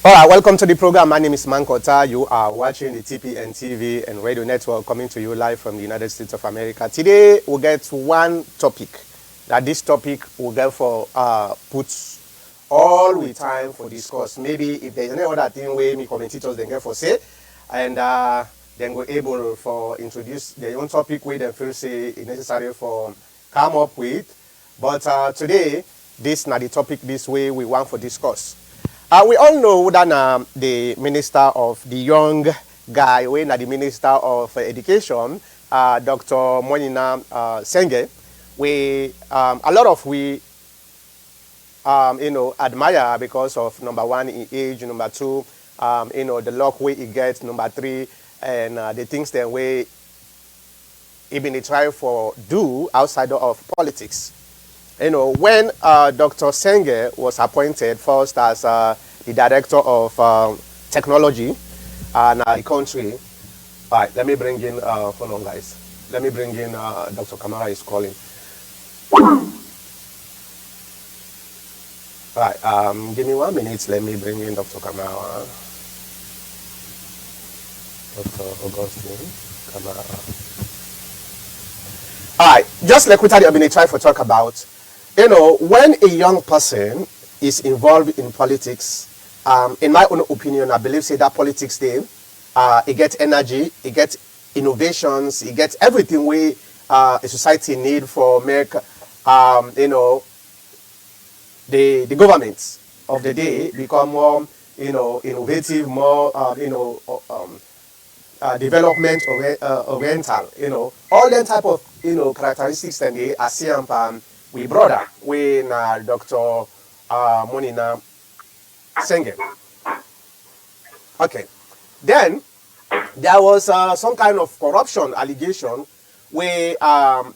All right, welcome to the program. My name is Mankota. You are watching the TPN TV and radio network coming to you live from the United States of America. Today, we'll get one topic. That this topic will get for put all the time for discuss. Maybe if there's any other thing where me commentators then get for say, and then we're able for introduce their own topic where they feel say it's necessary for come up with. But today, this is not the topic this way we want for discuss. We all know that the minister of the young guy, when the minister of education, Dr. Moinina Sengeh, we a lot of we admire because of number one in age, number two, the luck way he gets, number three, and the things that we even try for do outside of politics. When Dr. Sengeh was appointed first as the director of technology in the country. All right, let me bring in, hold on guys. Let me bring in Dr. Kamara is calling. All right, give me 1 minute. Let me bring in Dr. Kamara. Dr. Augustine Kamara. All right, just like we have been trying to talk about, when a young person is involved in politics, in my own opinion, I believe say that politics there, it gets energy, it gets innovations, it gets everything we a society need for make the governments of the day become more innovative, more development oriental, all that type of characteristics and the ASEAN we brother when Dr. Moinina Sengeh. Okay, then there was some kind of corruption allegation where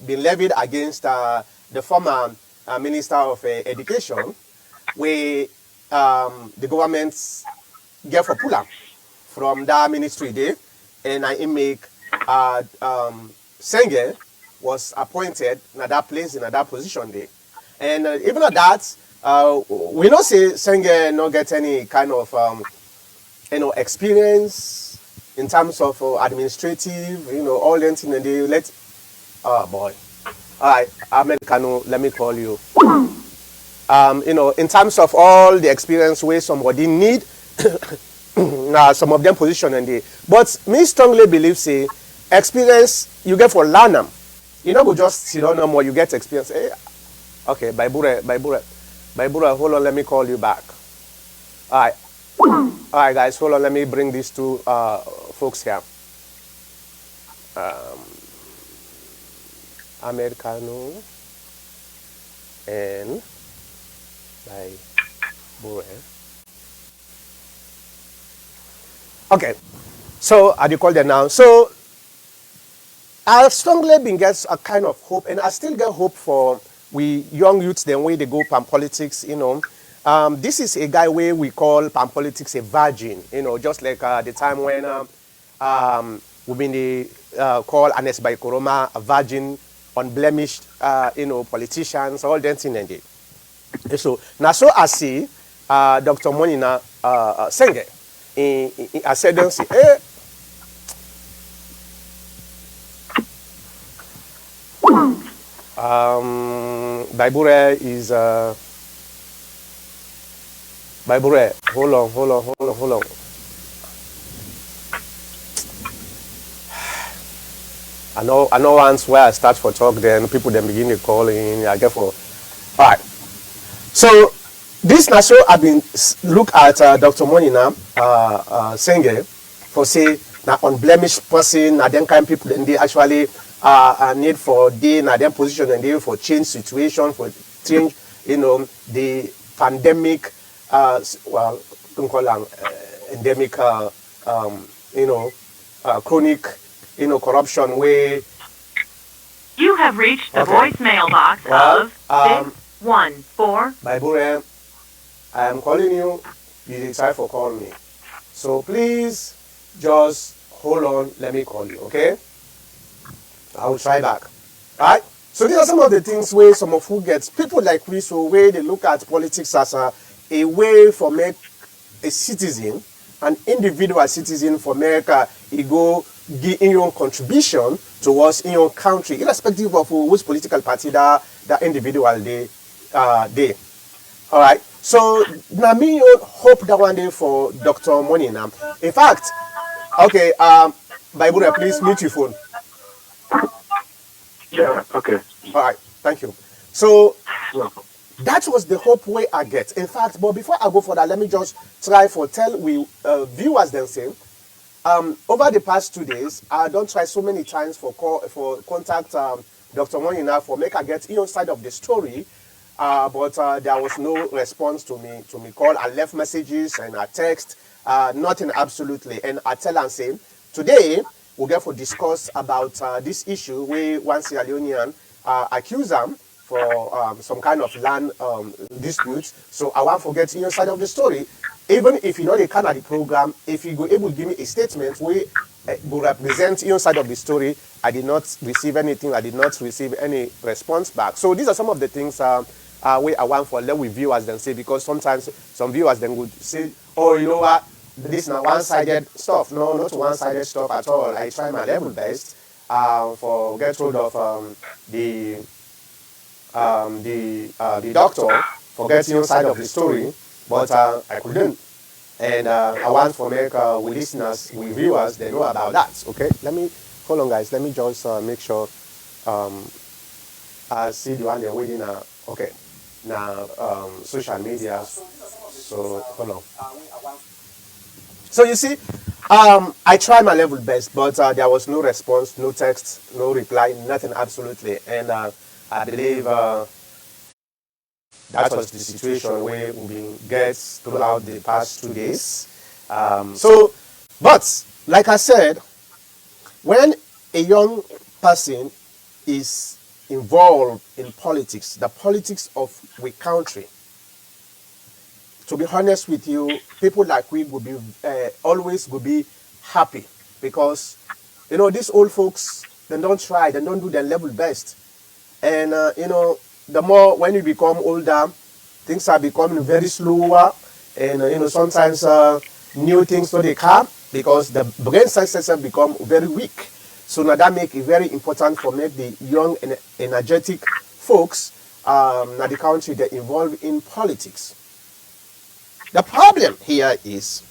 been levied against the former minister of education, where the government gave for pull up from that ministry there, and I make Sengeh was appointed in that place, in that position there. And even at that, we don't say Sengeh not get any kind of experience in terms of administrative, all that thing, and they let, oh boy, all right, Americano, let me call you. In terms of all the experience where somebody need, some of them position and they, but me strongly believe say experience you get for learn them. You go just sit down no more, you get experience. Hey, okay, Baibura, hold on, let me call you back. All right, guys, hold on, let me bring these two folks here. Americano and Baibura. Okay, so how do you call them now? So I strongly been get a kind of hope, and I still get hope for we young youths, the way they go pan politics, this is a guy where we call pan politics a virgin, just like the time when we've been called Anes by Koroma a virgin, unblemished, politicians, all that thing and it. So now, so I see Dr. Moinina Sengeh. I said, don't see, Baibure is Baibure. Hold on. I know once where I start for talk, then people then begin to call in. I get for all right. So this now show I've been look at Dr. Moinina Sengeh for say now unblemished person, now them kind people and they actually need for they now them position and they for change situation, for change, the pandemic don't call them endemic chronic corruption where you have reached the voicemail box of 614. Baibure, I am calling you. You decide for call me. So please just hold on. Let me call you. Okay? I will try back. Right? So these are some of the things where some of who gets people like we, so where they look at politics as a way for make a citizen, an individual citizen for America, he go give in your contribution towards in your country, irrespective of which political party that individual they. All right. So now me hope that one day for Dr. Moinina. In fact, okay, Bible, please mute your phone. Yeah, okay. All right, thank you. So Welcome. that was the hope way I get. In fact, but before I go for that, let me just try for tell we viewers then say, over the past 2 days, I don't try so many times for contact Dr. Moinina for make I get inside of the story, but there was no response to me call. I left messages and I text, nothing absolutely, and I tell and say today we'll get for discuss about this issue where one Sierra Leonean accuse them for some kind of land disputes. So I won't forget inside of the story. Even if you know the kind of the program, if you go able to give me a statement where will represent inside of the story, I did not receive anything. I did not receive any response back. So these are some of the things where I want for let with viewers then say, because sometimes some viewers then would say, oh, you know what, this is not one-sided stuff. No, not one-sided stuff at all. I try my level best for get hold of the doctor for getting inside of the story, but I couldn't. And I want to make with listeners, with viewers, they know about that. Okay, let me hold on, guys. Let me just make sure I see the one they're waiting. Okay, now social media. So hold on. So you see, I tried my level best, but there was no response, no text, no reply, nothing absolutely. And I believe that was the situation where we've been get throughout the past 2 days. But like I said, when a young person is involved in politics, the politics of we country, to be honest with you, people like we will be always will be happy, because you know these old folks, they don't try, they don't do their level best, and you know, the more when you become older, things are becoming very slower, and you know sometimes new things don't they come because the brain cells have become very weak. So now that make it very important for make the young and energetic folks in the country that involved in politics. The problem here is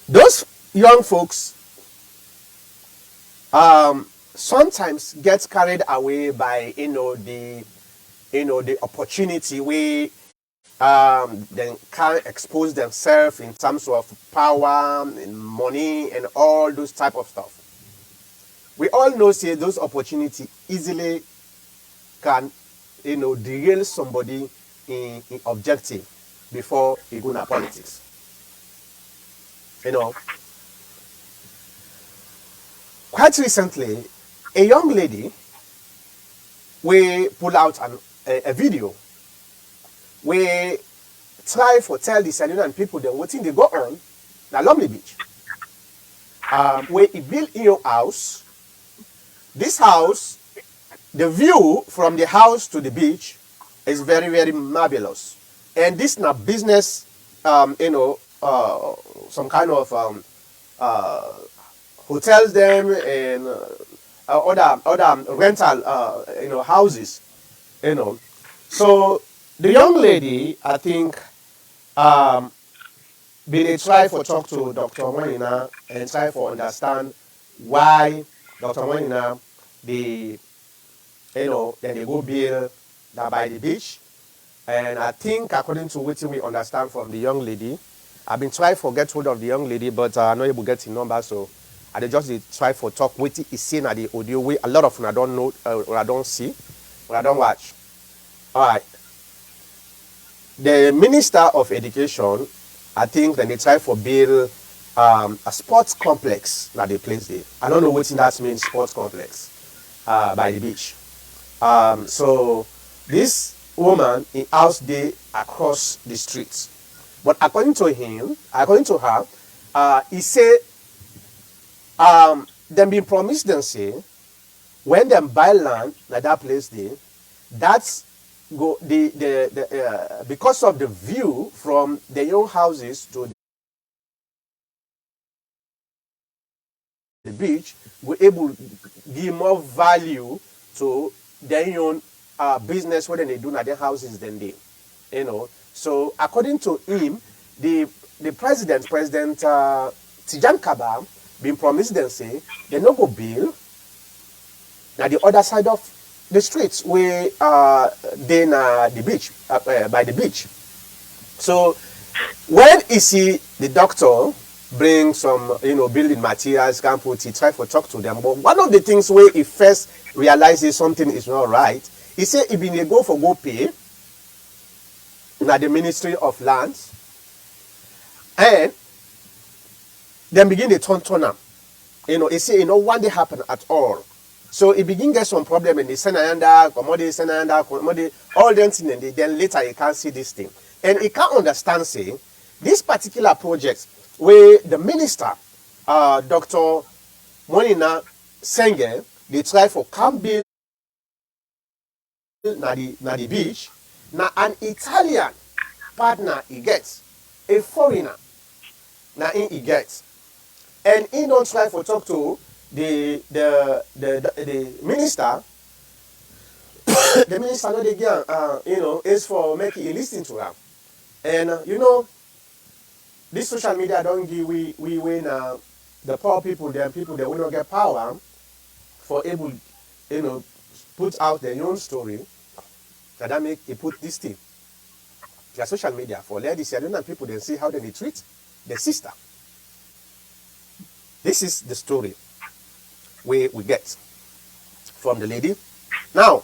those young folks sometimes get carried away by the opportunity where they can expose themselves in terms of power and money and all those type of stuff. We all know say those opportunity easily can derail somebody in objective before he go into politics. Quite recently, a young lady we pull out a video we try for tell the Sierra Leonean people then what thing they go on na Lumley Beach. Where he built in your house. This house, the view from the house to the beach is very, very marvelous. And this na business, some kind of hotels them and other rental, houses, So the young lady, I think, they try for talk to Dr. Moinina and try for understand why Dr. Moinina then they go build that by the beach. And I think according to what we understand from the young lady, I've been trying to get hold of the young lady, but I'm not able to get the number, so I just try for talk what is seen at the audio way. A lot of them I don't know, or I don't see, or I don't watch. All right. The Minister of Education, I think, then they try for build a sports complex that they place there. I don't know what that means, sports complex by the beach. So this woman in house there across the streets. But according to her, he said them been promised them say when them buy land at that place there, that's go because of the view from their own houses to the beach, we're able to give more value to their own business when they do at their houses than they, So according to him, the president Tijan Kaba, been promised them say they no go bill. Now the other side of the streets where then the beach by the beach. So when he see the doctor bring some building materials, can put he try to talk to them. But one of the things where he first realizes something is not right, he said he been go pay now the Ministry of Lands, and then begin the turn up. He say one day happen at all. So he begin get some problem in the Senayanda, commodity, all them things, and then later he can't see this thing. And he can't understand, say, this particular project where the minister, Dr. Moinina Sengeh, they try for camp build na the beach. Now an Italian partner he gets, a foreigner, now he gets. And he don't try for talk to the minister. The minister know the girl, is for making you listen to her. And this social media don't give we win the poor people, the people that will not get power for able, put out their own story. That make he put this thing. Their social media for let the Sierra Leonean people then see how they treat their sister. This is the story we get from the lady. Now,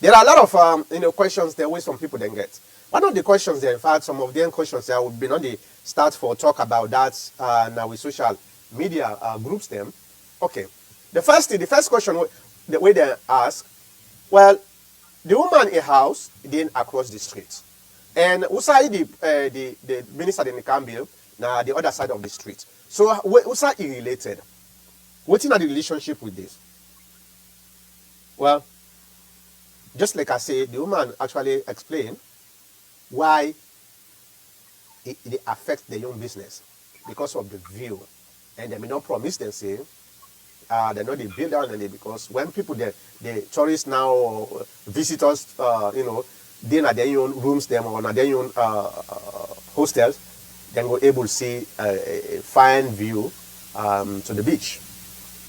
there are a lot of questions there where some people then get. One of the questions there, in fact, some of them questions there would be on the start for talk about that now with social media groups them. Okay. The first question the way they ask, well, the woman in house then across the street. And Usai the minister in the Campbell, now the other side of the street. So Usai is related. What's in the relationship with this? Well, just like I said, the woman actually explained why it affects the young business because of the view. And they may not promise them say they know they build down and because when people the tourists now or visitors they at their own rooms them or at their own hostels, then we're able to see a fine view to the beach.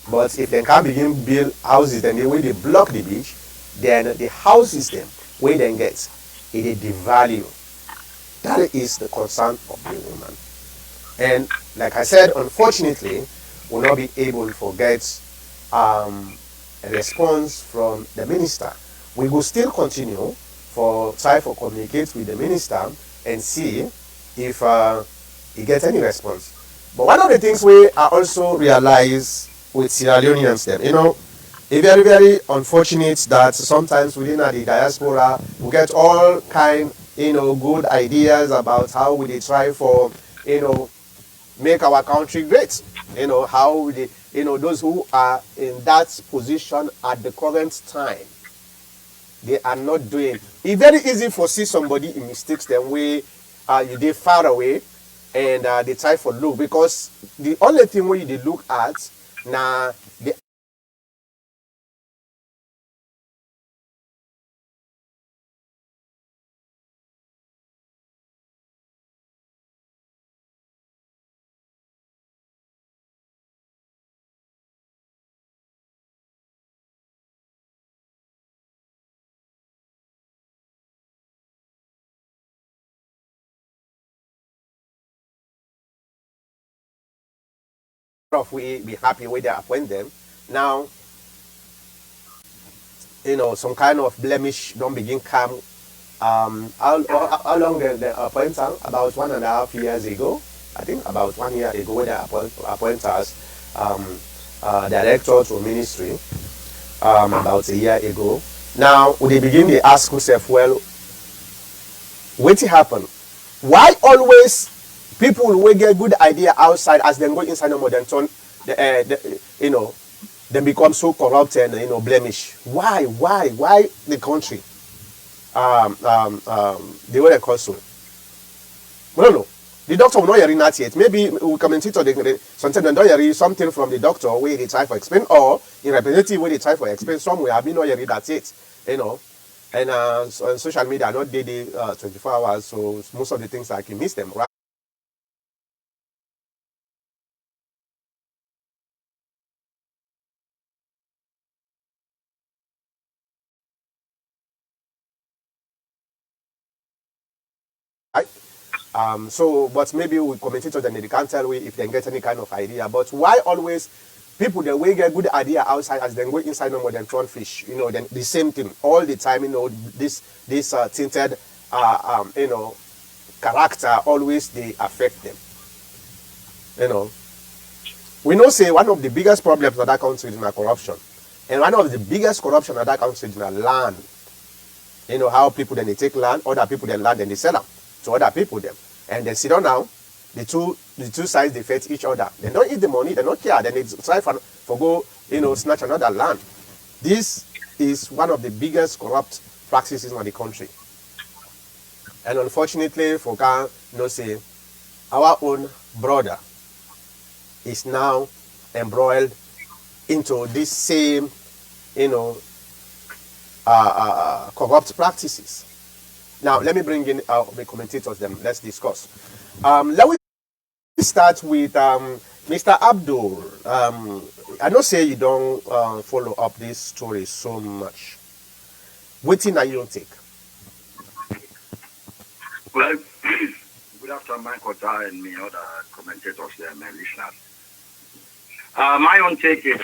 But if they can't begin build houses, then the way they block the beach, then the houses them where they get it devalue. That is the concern of the woman. And like I said, unfortunately, will not be able to get a response from the minister. We will still continue try to communicate with the minister and see if he gets any response. But one of the things we are also realize with Sierra Leoneans them, it's very, very unfortunate that sometimes within the diaspora we get all kind, good ideas about how we try for, make our country great. How we, those who are in that position at the current time, they are not doing. It's very easy for see somebody in mistakes them way they far away and they try for look because the only thing where they look at now the of we be happy with they appoint them. Now, some kind of blemish don't begin come. How long they appoint them? About 1.5 years ago. I think about 1 year ago when they appoint us director to ministry about a year ago. Now, when they begin they ask themselves, well, what happened? Why always people will get good idea outside as they go inside the modern turn, they become so corrupt and blemish. Why the country? the way they call so. No. The doctor will not hear that yet. Maybe we commentate on sometimes they don't hear something from the doctor where they try for explain, or in representative where they try for explain somewhere. I mean, not hearing that yet. You know. And on social media are not daily 24 hours, so most of the things I can miss them, right? But maybe we commentate on them, they can't tell we if they get any kind of idea. But why always people they will get good idea outside as then go inside no more than prawn fish, you know, then the same thing all the time, you know, this tinted you know, character always they affect them. You know. We know say one of the biggest problems of that country is corruption. And one of the biggest corruption of that country is land. You know how people then they take land, other people then land and they sell them to other people them. And they sit down now, the two sides they fight each other. They don't eat the money, they don't care, then they try for go, you know, snatch another land. This is one of the biggest corrupt practices in the country. And unfortunately, for can you know say our own brother is now embroiled into this same, you know, corrupt practices. Now, let me bring in the commentators. Then let's discuss. Let me start with Mr. Abdul. I know say you don't follow up this story so much. What thing are you take? Well, good afternoon, Michael and me, other commentators there, my listeners. My own take is,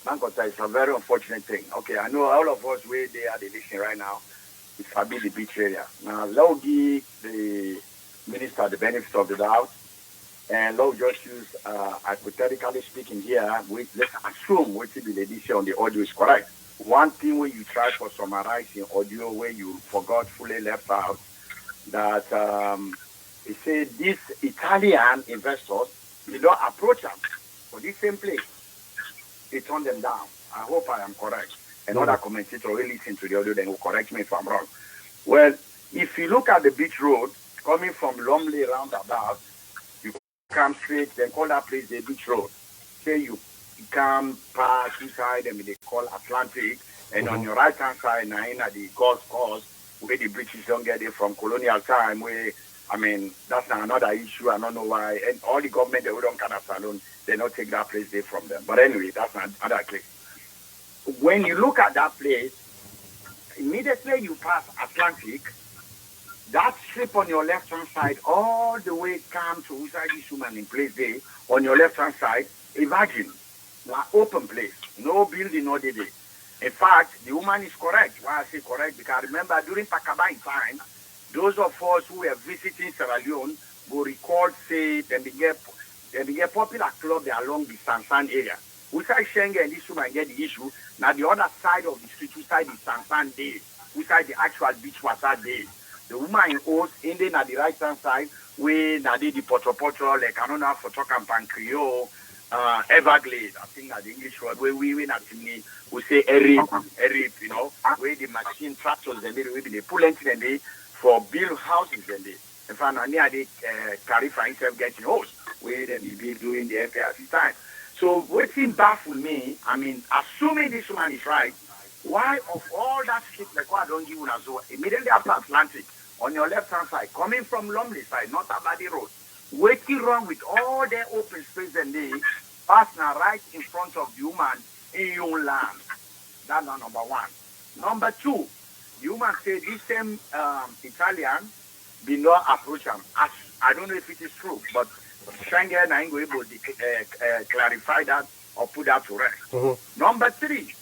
Mankota, it's a very unfortunate thing. Okay, I know all of us where they are listening right now, it's Fabi the beach area. Now, let give the minister the benefit of the doubt, and let just use, hypothetically speaking here, let's assume what the lady say on the audio is correct. One thing where you try for summarizing audio where you forgot fully left out, that it said these Italian investors, you don't approach them for this same place. They turn them down. I hope I am correct. Another commentator will listen to the audio, then will correct me if I'm wrong. Well, if you look at the beach road, coming from Lumley roundabout, you come straight, then call that place the beach road. Say you come past two side, and they call Atlantic, and on your right hand side, now in the Gulf Coast, where the British don't get it from colonial time, where I mean, that's another issue. I don't know why. And all the government, they don't kind of salon, they don't take that place there from them. But anyway, that's another case. When you look at that place, immediately you pass Atlantic, that strip on your left-hand side, all the way come to inside this woman in place there, on your left-hand side, imagine, an open place, no building, no day. In fact, the woman is correct. Why I say correct? Because remember, during Pakabine time, those of us who were visiting Sierra Leone will recall, say, then they get popular club there along the Sansan area. We say Sengeh and this woman get the issue. Now the other side of the street, we side the Sansan day, we side the actual beach water day. The woman in Oast, in there, the right hand side, where now the potro, like I don't know for talk and Pancreo, Everglades, I think that the English word, where we not we say Erip, you know, where the machine tractors and they pull into and they for build houses and they, in fact, they carry for himself getting hosts, where they be doing the FARC time. So what thing baffles me, I mean, assuming this woman is right, why of all that shit like what I don't give as well, immediately after Atlantic, on your left hand side, coming from Lumley side, not Abadi Road, waiting wrong with all their open space and they pass now right in front of the woman in your land. That's number one. Number two, the woman said this same Italian did not approach him. I don't know if it is true, but Sengeh and I ain't able to clarify that or put that to rest. Number three,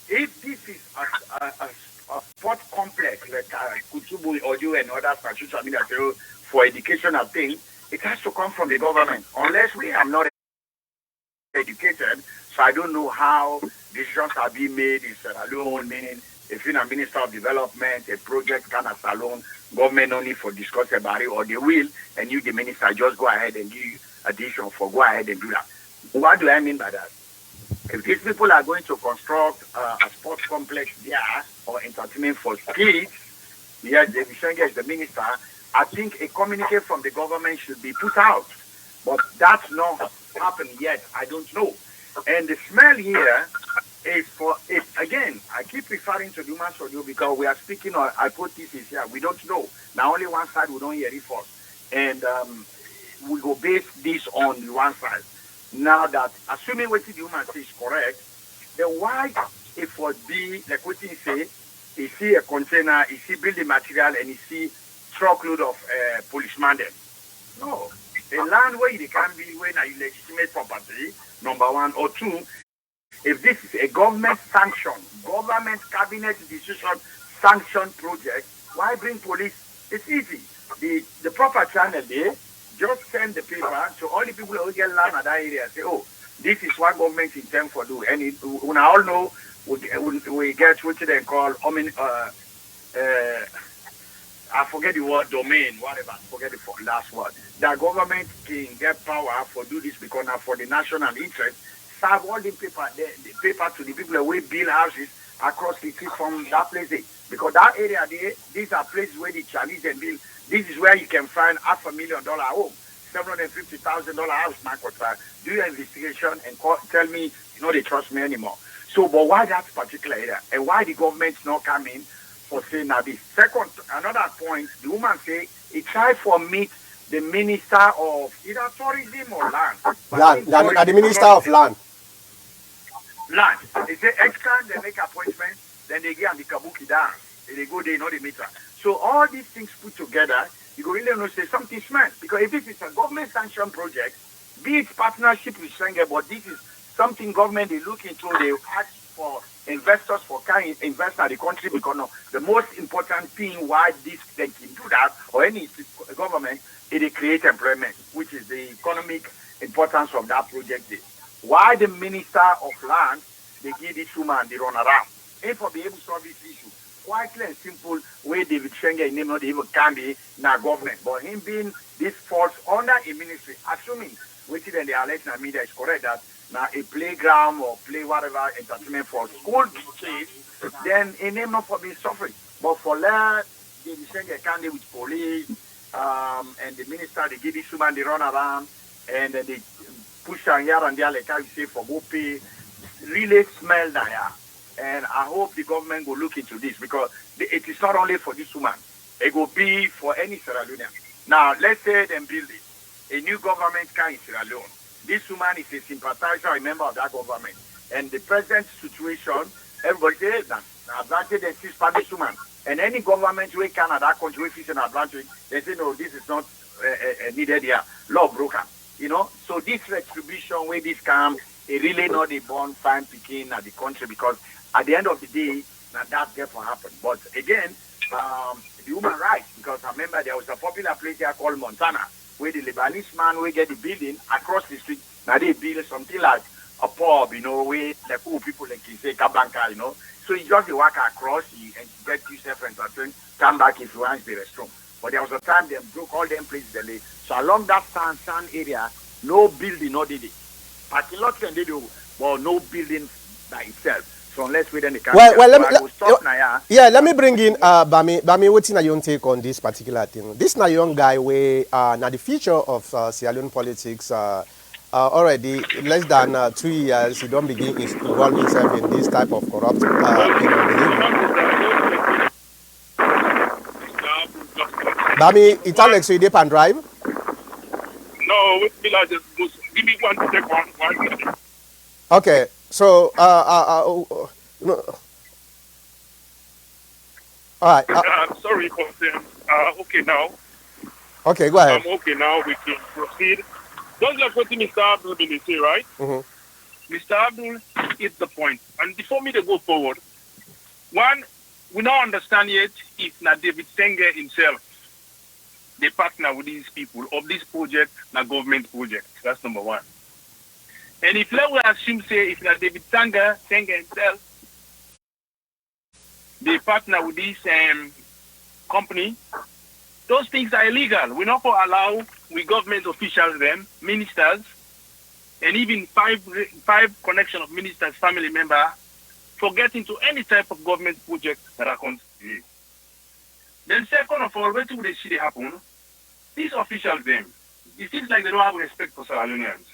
if this is a sport complex like Kutubu Audio and other statutory media for educational things, it has to come from the government. Unless we are not educated, so I don't know how decisions are being made in Sierra Leone, meaning if you're a minister of development, a project kind of salon, government only for discuss about it, or they will, and you, the minister, just go ahead and give you a decision for go ahead and do that. What do I mean by that? If these people are going to construct a sports complex there or entertainment for kids, yes, David Sengeh is the minister. I think a communique from the government should be put out. But that's not happened yet. I don't know. And the smell here is for it again. I keep referring to the human audio because we are speaking on hypothesis here. We don't know. Now only one side we don't hear it first. And we go base this on the one side. Now that assuming what the human say is correct, then why if would be like what he say, he see a container, he see building material, and he see truckload of policemen then. No. The land where it can be when a legitimate property, number one, or two, if this is a government sanction, government cabinet decision sanctioned project, why bring police? It's easy. The proper channel there, just send the paper to all the people who get land at that area. Say, oh, this is what government intend for do. And it, we all know we get what they call, I forget the word, domain, whatever. Forget the last word. The government can get power for do this because now for the national interest, serve all the paper to the people who build houses across the street from that place there. Because that area there, these are places where the Chinese and build. This is where you can find $500,000 home, $750,000 house, Marcota. Do your investigation and tell me, they trust me anymore. So, but why that particular area? And why the government's not coming for saying now this? Second, another point, the woman say, he tried for meet the minister of either tourism or land. The minister of land. Land. They say extra, they make appointments, then they get the kabuki dance. They go, they know the meter. So all these things put together, you go really know say something smart. Because if this is a government sanctioned project, be it partnership with Sengeh, but this is something government they look into, they ask for investors for kind invest in the country because no, the most important thing why this they can do that or any government is they create employment, which is the economic importance of that project. Why the minister of land they give this woman they run around? And for be able to solve this issue. Quietly and simple way David Sengeh name not even can be na government. But him being this falls under a ministry, assuming which in the election media is correct that now a playground or play whatever entertainment for school kids, then a name not for being suffering. But for let David Sengeh can deal with police and the minister they give this woman they run around and then they push her here and there like how you say for go pay really smell there. And I hope the government will look into this because it is not only for this woman. It will be for any Sierra Leonean. Now, let's say they build it. A new government can in Sierra Leone. This woman is a sympathizer, a member of that government. And the present situation, everybody says that. The advantage and sees for this woman. And any government where can at that country where is an advantage, they say, no, this is not needed here. Law broken. So this retribution where this comes, it really not a born fine picking at the country because at the end of the day, that therefore happened. But again, the human rights, because I remember there was a popular place here called Montana, where the Lebanese man will get the building across the street. Now they build something like a pub, where the cool people like you say Kabanka, So you just walk across and get yourself entertained, come back if you want the restroom. But there was a time they broke all them places. So along that sand area, no building, no did it. Parking lots and they do, but no building by itself. So unless we then can. Well, let me bring in Bami. What's your take on this particular thing? This na young guy where now the future of Sierra Leone politics already less than 2 years he don't begin involving himself in this type of corrupt behavior. Bami, it's Alex with Dip and Drive. No, with me like just give me one second. Okay. So, no. All right. I'm sorry for them. Okay now. Okay, go ahead. Okay now. We can proceed. Just like what Mr. Abdul did say, right? Mm-hmm. Mr. Abdul hit the point. And before me to go forward, one, we don't understand yet if not David Sengeh himself, they partner with these people of this project, not government project. That's number one. And if let we assume, say, if not David Sengeh himself, they partner with this company, those things are illegal. We're not going to allow we government officials, them, ministers, and even five connection of ministers, family member, for getting to any type of government project that are considered. Then second of all, wait till they see it happen, these officials them, it seems like they don't have respect for Sierra Leoneans.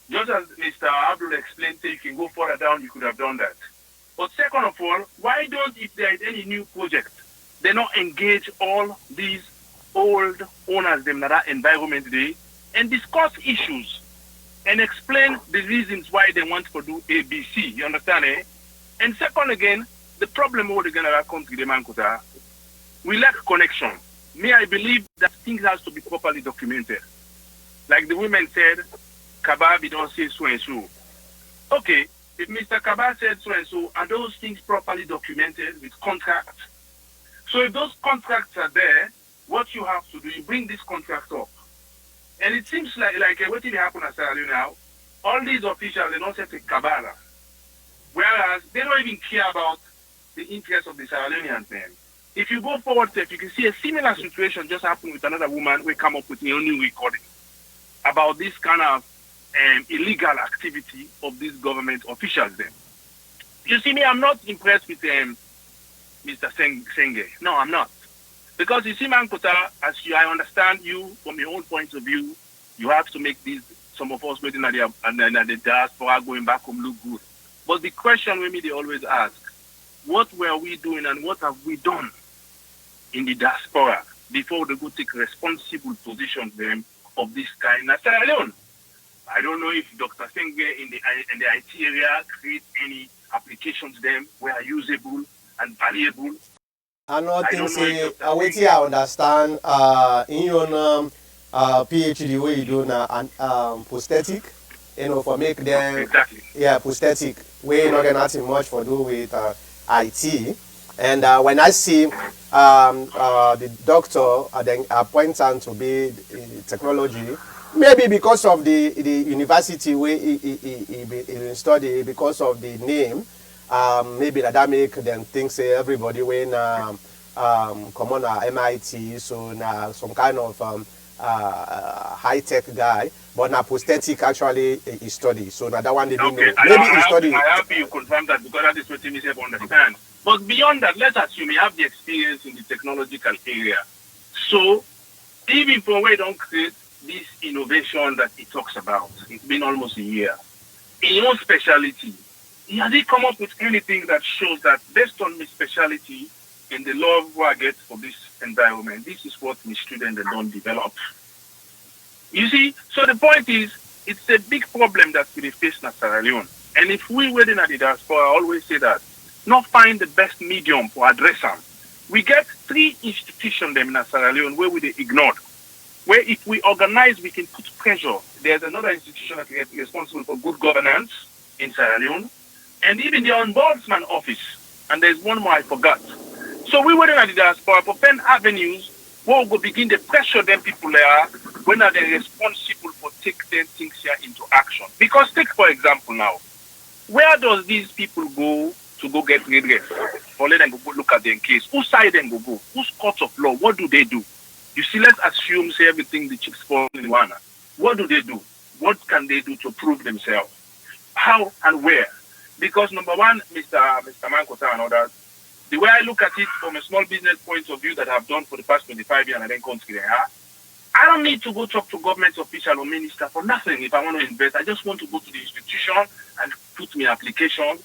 Just as Mr. Abdul explained, say you can go further down, you could have done that. But second of all, why don't, if there is any new project, they not engage all these old owners them that are environment day and discuss issues and explain the reasons why they want to do ABC. You understand, eh? And second again, the problem with the general country, the Mankota, we lack connection. Me, I believe that things has to be properly documented. Like the women said, Kababi don't say so and so. Okay, if Mr. Kaba said so and so, are those things properly documented with contracts? So if those contracts are there, what you have to do, you bring this contract up. And it seems like what did happen at Sierra Leone now? All these officials, they don't set a Kabbalah. Whereas they don't even care about the interests of the Sierra Leoneans then. If you go forward, if you can see a similar situation just happened with another woman, we come up with a new recording about this kind of illegal activity of these government officials then. You see me, I'm not impressed with Mr. Sengeh. No, I'm not. Because you see, Mankota, I understand you from your own point of view, you have to make these, some of us waiting at the diaspora going back home look good. But the question they always ask, what were we doing and what have we done in the diaspora before they go take responsible positions them of this kind in Sierra Leone? I don't know if Dr. Sengeh in the IT area create any applications them were usable and valuable. I don't think say I understand in your PhD where you do now prosthetic, for make them exactly. Prosthetic we not get nothing much for do with IT. And when I see the doctor then appoint him to be technology, maybe because of the university where he study, because of the name. Maybe that make them think say everybody when come on MIT, so now some kind of high-tech guy, but now prosthetic actually he study. So now that one they didn't know. Maybe he study. I hope you confirm that because that is what you say understand. But beyond that, let's assume you have the experience in the technological area. So even for we don't create this innovation that he talks about, it's been almost a year. In your specialty, has he come up with anything that shows that based on my specialty and the love I get for this environment, this is what my students don't develop? You see, so the point is, it's a big problem that we face in Sierra Leone. And if we waiting at the diaspora, I always say that, not find the best medium for address them. We get 3 institutions them in Sierra Leone where we ignored. Where if we organize, we can put pressure. There's another institution that is responsible for good governance in Sierra Leone. And even the ombudsman office, and there's one more I forgot. So we were in the diaspora for 10 avenues where we go begin to pressure them people there when are they responsible for take them things here into action. Because take for example now, where does these people go to go get redress? Or let them go look at their case. Whose side them go? Whose court of law? What do they do? You see, let's assume say everything the chips fall in one. What do they do? What can they do to prove themselves? How and where? Because number one, Mr. Mankota and others, the way I look at it from a small business point of view that I've done for the past 25 years and I then country there, I don't need to go talk to government official or minister for nothing if I want to invest. I just want to go to the institution and put my application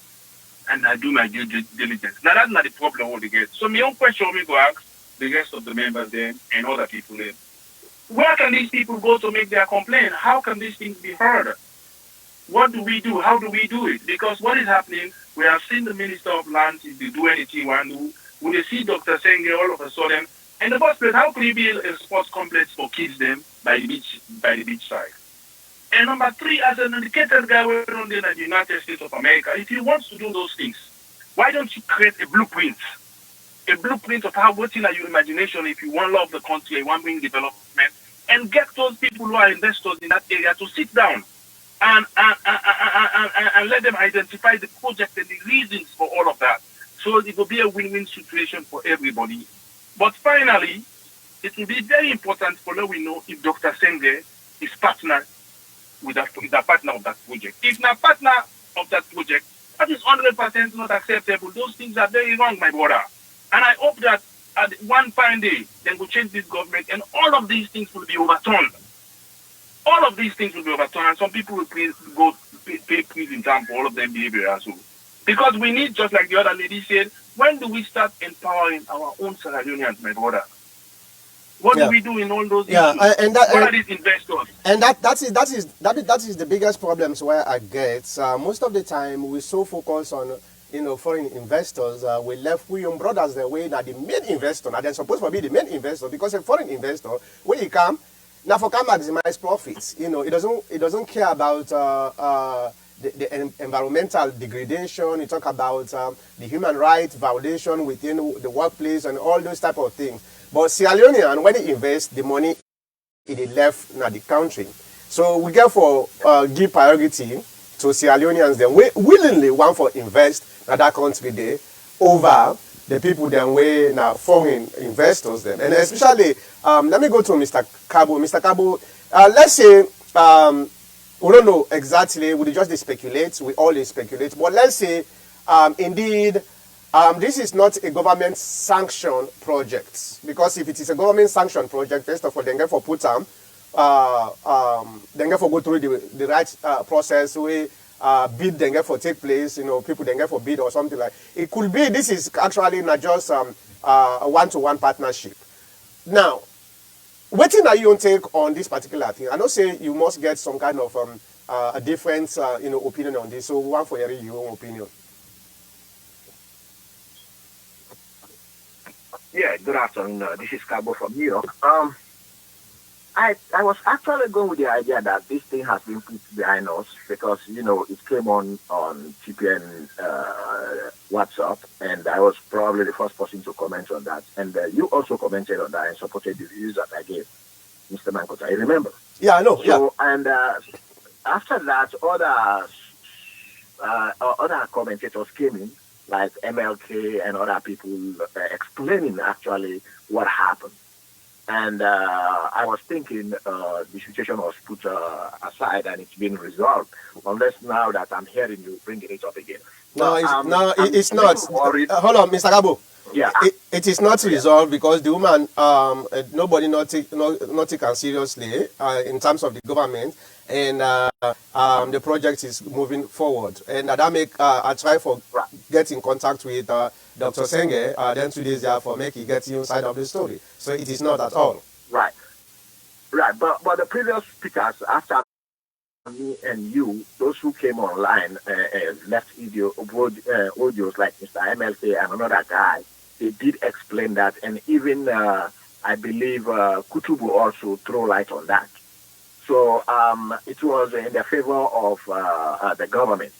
and I do my due diligence. Now that's not the problem what they get. So my own question we go ask the rest of the members there and other people there. Where can these people go to make their complaint? How can these things be heard? What do we do? How do we do it? Because what is happening, we have seen the Minister of Lands, if they do anything, when they see Dr. Sengeh all of a sudden, and the first place, how could he build a sports complex for kids then by the beach side? And number 3, as an educated guy working in the United States of America, if he wants to do those things, why don't you create a blueprint? A blueprint of how, what's in your imagination if you want to love the country, you want to bring development, and get those people who are investors in that area to sit down and let them identify the project and the reasons for all of that. So it will be a win-win situation for everybody. But finally, it will be very important for us we know if Dr. Sengeh is partner with a partner of that project. If not partner of that project, that is 100% not acceptable. Those things are very wrong, my brother. And I hope that at one fine day, they will change this government and all of these things will be overturned. All of these things will be overturned, and some people will pay prison time for all of them behavior as well. Because we need, just like the other lady said, when do we start empowering our own Sierra Leoneans, my brother? What do we do in all those issues? What are these investors? And that is the biggest problems where I get. Most of the time, we so focus on foreign investors. We left we young brothers the way that the main investor, now they're supposed to be the main investor, because a foreign investor, when he come, now for can maximize profits. It doesn't care about the environmental degradation. You talk about the human rights violation within the workplace and all those type of things. But Sierra Leonean, when they invest the money, it left in the country. So we get for give priority to Sierra Leoneans. Then we willingly want for invest in that country there over the people then we now foreign investors then. And especially, let me go to Mr. Cabo. Mr. Cabo, let's say we don't know exactly. We just speculate. We all speculate. But let's say indeed. This is not a government sanctioned project, because if it is a government sanctioned project, first of all, then get for put then get for go through the right process where bid then get for take place, people then get for bid or something like. It could be this is actually not just a one-to-one partnership. Now, what are you take on this particular thing? I know say you must get some kind of a different opinion on this. So one for your own opinion. Yeah, good afternoon. This is Cabo from New York. I was actually going with the idea that this thing has been put behind us because, it came on TPN WhatsApp, and I was probably the first person to comment on that. And you also commented on that and supported the views that I gave, Mr. Mankota. I remember. Yeah, I know. So, and after that, other commentators came in, like MLK and other people explaining actually what happened. And I was thinking the situation was put aside and it's been resolved, unless now that I'm hearing you bringing it up again. It's not. Hold on, Mr. Gabo. Yeah. It is not resolved because the woman, nobody not take her seriously in terms of the government, and the project is moving forward. And that make I try for get in contact with Dr. Sengeh, then 2 days there for make he get inside of the story. So it is not at all. Right. But the previous speakers after me and you, those who came online left audios like Mr. MLK and another guy, they did explain that, and even I believe Kutubu also throw light on that. So it was in the favor of the government.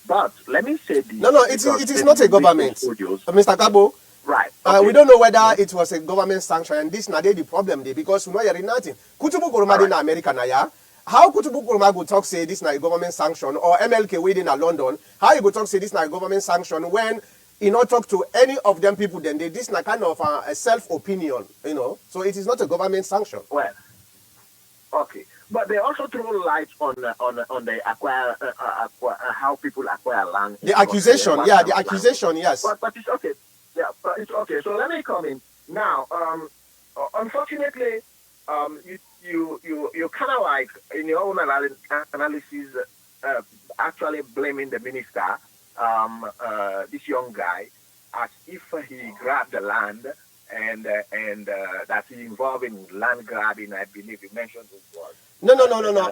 But let me say this. No, it is not a government. Mr. Kabo. Right. Okay. We don't know whether it was a government sanction, and this is the problem there, because we know you're nothing. Kutubu Kuruma in America now. How Kutubu Kuruma go talk say this is not a government sanction, or MLK waiting in London? How you go talk say this is not a government sanction when you not talk to any of them people? Then this is not kind of a self-opinion, So it is not a government sanction. Well, okay, but they also throw light on the acquire how people acquire land. The accusation, the accusation, yes. But it's okay. Yeah, but it's okay. So let me come in now. Unfortunately, you kind of like in your own analysis, actually blaming the minister, this young guy, as if he grabbed the land and that he involved in land grabbing. I believe you mentioned this word. No.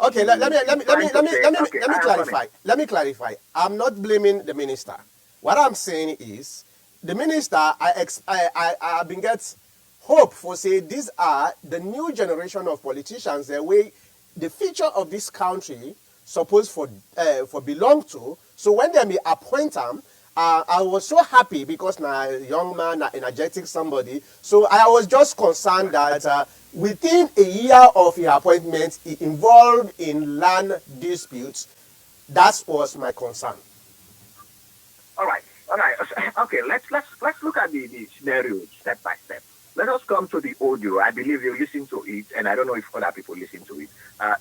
Okay, let me clarify. Let me clarify. I'm not blaming the minister. What I'm saying is, the minister, I been get hope for say these are the new generation of politicians, the way the future of this country supposed for belong to. So when they may appoint them, I was so happy because now a young man, an energetic somebody. So I was just concerned that within a year of his appointment, he involved in land disputes. That was my concern. All right. Okay. Let's look at the scenario step by step. let us come to the audio. I believe you listen to it, and I don't know if other people listen to it.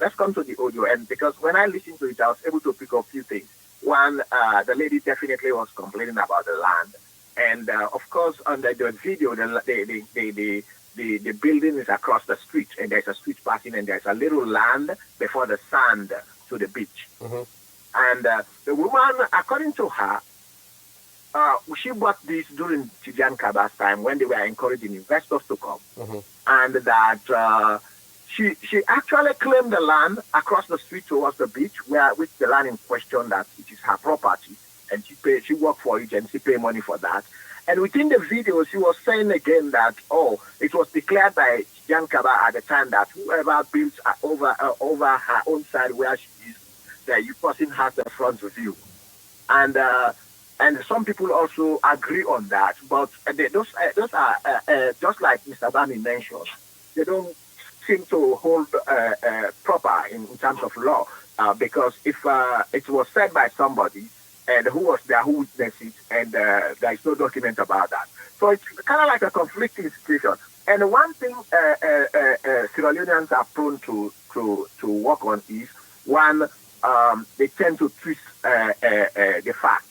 Let's come to the audio, and because when I listened to it, I was able to pick up a few things. One, the lady definitely was complaining about the land, and of course, on the video, the building is across the street, and there's a street passing, and there's a little land before the sand to the beach. Mm-hmm. And the woman, according to her, she bought this during Tijan Kaba's time when they were encouraging investors to come. Mm-hmm. And that she actually claimed the land across the street towards the beach, which the land in question, that it is her property. And she worked for it and she paid money for that. And within the video, she was saying again that, it was declared by Tijan Kaba at the time that whoever builds over her own side where she is, the person has the front view. And some people also agree on that, but those are just like Mr. Bami mentioned. They don't seem to hold proper in terms of law, because if it was said by somebody and who was there, who witnessed it, and there is no document about that, so it's kind of like a conflicting situation. And one thing Sierra Leoneans are prone to work on is one, they tend to twist the facts.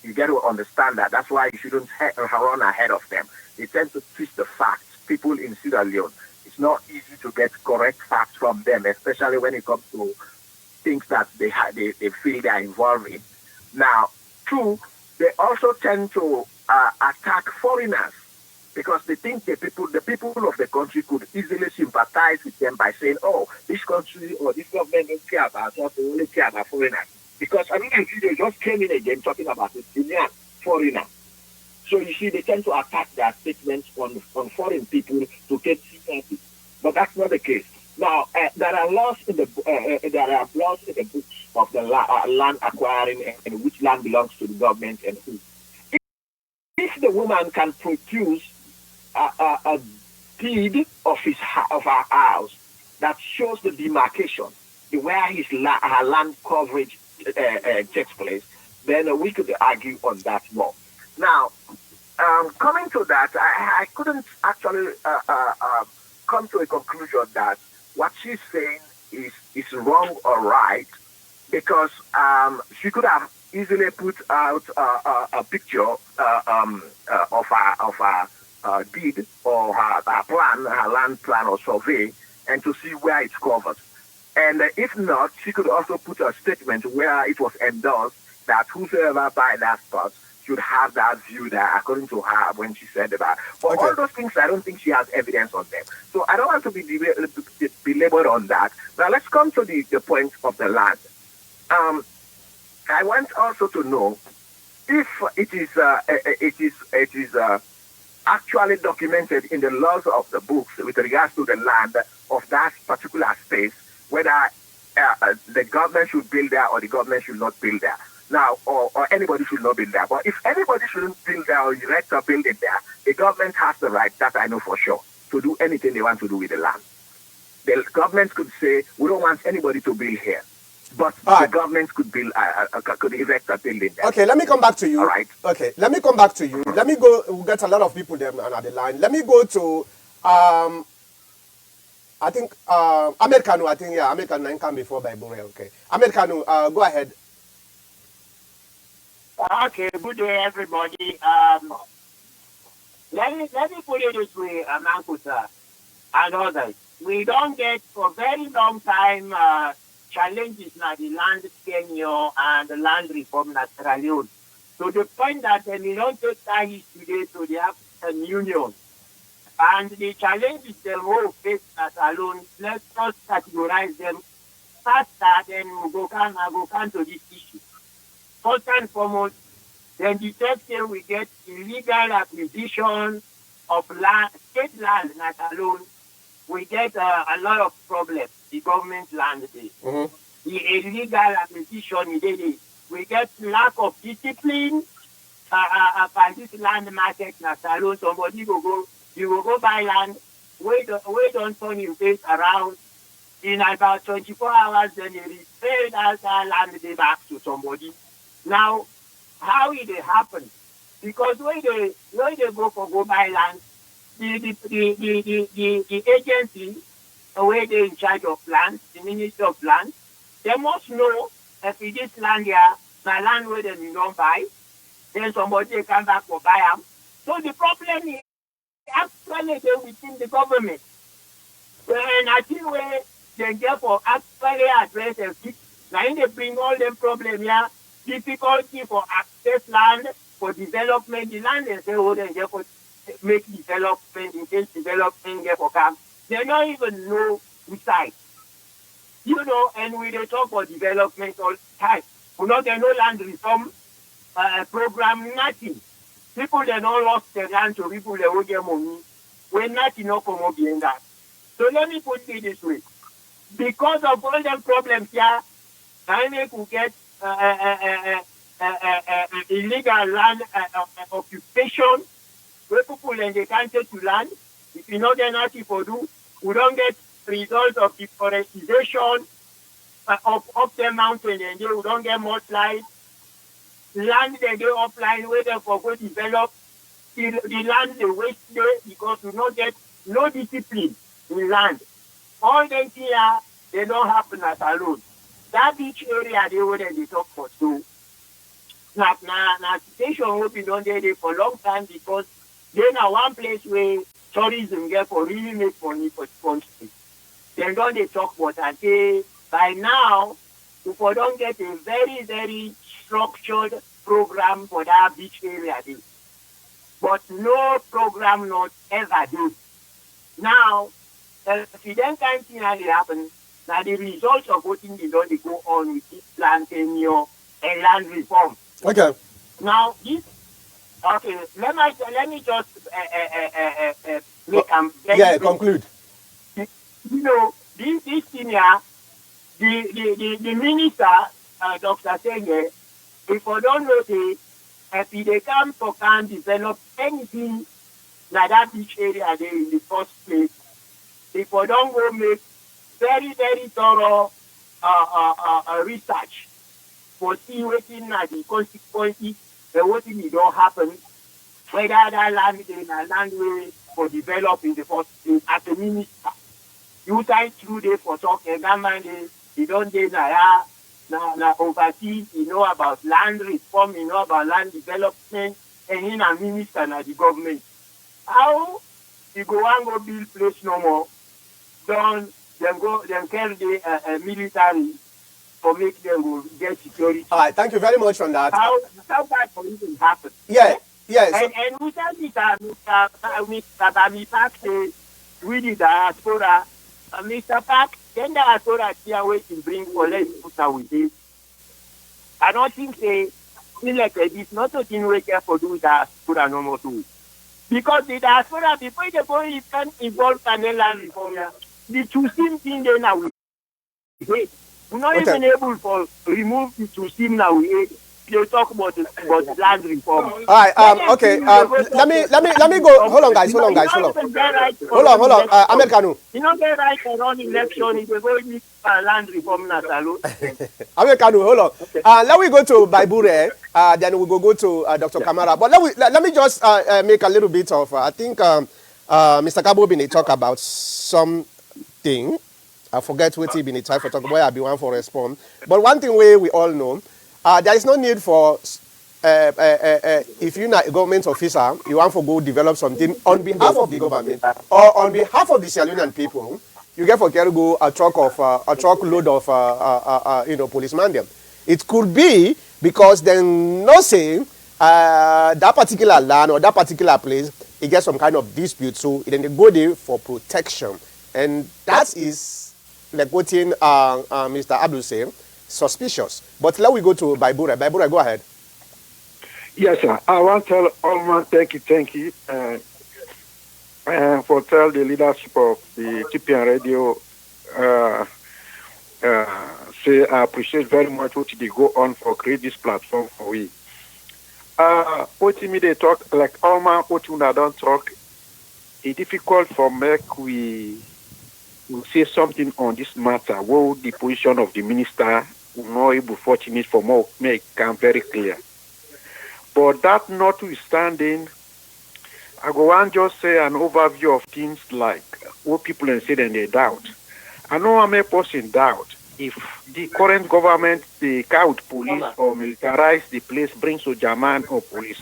You get to understand that. That's why you shouldn't run ahead of them. They tend to twist the facts. People in Sierra Leone, it's not easy to get correct facts from them, especially when it comes to things that they feel they are involved in. Now, two, they also tend to attack foreigners because they think the people of the country could easily sympathize with them by saying, this country or this government don't care about us, they only care about foreigners. Because another video just came in again talking about a Kenyan foreigner. So you see, they tend to attack their statements on foreign people to get sympathy. But that's not the case. Now, there are laws in the books of the land acquiring and which land belongs to the government and who. If the woman can produce a deed of her house that shows the demarcation, where her land coverage takes place, then we could argue on that more. Now, coming to that, I couldn't actually come to a conclusion that what she's saying is wrong or right, because she could have easily put out a picture of her deed or her plan, her land plan or survey, and to see where it's covered. And if not, she could also put a statement where it was endorsed that whosoever buy that spot should have that view there, according to her when she said that. But all those things, I don't think she has evidence on them. So I don't want to be belabored on that. Now let's come to the point of the land. I want also to know if it is actually documented in the laws of the books with regards to the land of that particular space, whether the government should build there or the government should not build there. Now, or anybody should not build there. But if anybody shouldn't build there or erect a building there, the government has the right, that I know for sure, to do anything they want to do with the land. The government could say, we don't want anybody to build here. But the government could build, could erect a building there. Okay, let me come back to you. All right. Okay, let me come back to you. Let me go, we'll get a lot of people there on the line. Let me go to, I think, Americano, Americano come before by Bore, okay. Americano, go ahead. Okay, good day, everybody. Let me put it this way, Mankusa and others. We don't get for a very long time challenges na the land tenure and the land reform na Sierra Leone. To the point that we don't take that today to the African Union. And the challenges the whole face as alone, let's just categorize them faster, then we go can to this issue. First and foremost, then the third thing we get illegal acquisition of land, state land, not alone. We get a lot of problems. The government land is. Mm-hmm. The illegal acquisition is. We get lack of discipline. By this land market, not alone. Somebody you will go buy land. We don't turn your face around. In about 24 hours, then you pay that land back to somebody. Now, how it happen? Because when they go buy land, the agency where they in charge of land, the Ministry of Land, they must know if it is land here, my land where they don't buy, then somebody come back for buy them. So the problem is actually they within the government. And I think where they therefore actually address it, now they bring all them problems here, difficulty for access land, for development, the land they say, oh, they therefore make development, in case development therefore come. They don't even know which side. You know, and we don't talk about development all the time. We know they no land reform program, nothing. People they don't lost their land to people they owe their money. When nothing no come up behind that. So let me put it this way. Because of all them problems here, I could get illegal land occupation, where people in the country to land. If you know they're not for do, we don't get results of deforestation of the mountain, and we don't get much light. Land they go offline where they for go develop. The land they waste there because we don't get no discipline in land. All them here, they don't happen as alone. That beach area they were they talk for so. Now situation will be done there for a long time because they are one place where tourism get for really make money for the country. Then don't they talk about and say by now if we don't get a very, very structured program for that beach area there. But no program not ever did. Now, if you then can't see how it happens, now the results of voting they don't they go on with this land tenure and land reform. Okay. Now this okay, let me just make conclude. You know, this thing here, the minister, Dr. Sengeh, if I don't know if they come for can develop anything like that beach area there in the first place, if I don't go make very, very thorough research for see what the consequences and what it don't happen, whether that land is in a land way for develop in the first place as a minister. You time through there for talking, that man he don't do now overseas, you know about land reform, you know about land development, and in a minister and the government. How you go and go build place no more? Then carry the military for make them go get security. All right, thank you very much on that. How that for even happen? Yeah, yes. And without it, Mr. Bami Park says, we the diaspora, Mr. Park, then diaspora here waiting bring for let's put out with it. I don't think they like this, not a thing we care for do diaspora no more too. Because the diaspora, before they go, you can involve Canadian land reform. The two same thing they now we hate. We're not even able to remove the two same now we hate. They talk about land reform. All right. Okay. Let me go. Hold on, guys. Hold on. Americano. You don't get right around election if you go with land reform na salute. Americano. Hold on. Okay. Let me go to Baibure. Then we go to Dr. Kamara. But let me just make a little bit of. I think Mr. Kabo been talk about something. I forget what he been trying for talk. Boy, I be one for respond. But one thing we all know. There is no need for, if you're not a government officer, you want to go develop something on behalf of the government or on behalf of the Sierra Leonean people, you get for go a truckload of, policeman them. It could be because they no say that particular land or that particular place, it gets some kind of dispute, so then they go there for protection. And that is, like what Mr. Abdul said, suspicious. But let we go to Baibura. Baibura, go ahead. Yes, sir. I want to tell Allman thank you for tell the leadership of the TPN radio. Say I appreciate very much what they go on for create this platform for we. What me they talk like Allman, what you don't talk. It's difficult for make we say something on this matter. What the position of the minister? Not able fortunate for more make come very clear. But that notwithstanding, I go on just say an overview of things like what people say and they doubt. I know I'm a person doubt if the current government they count police or militarize the place, bring Sojaman or police.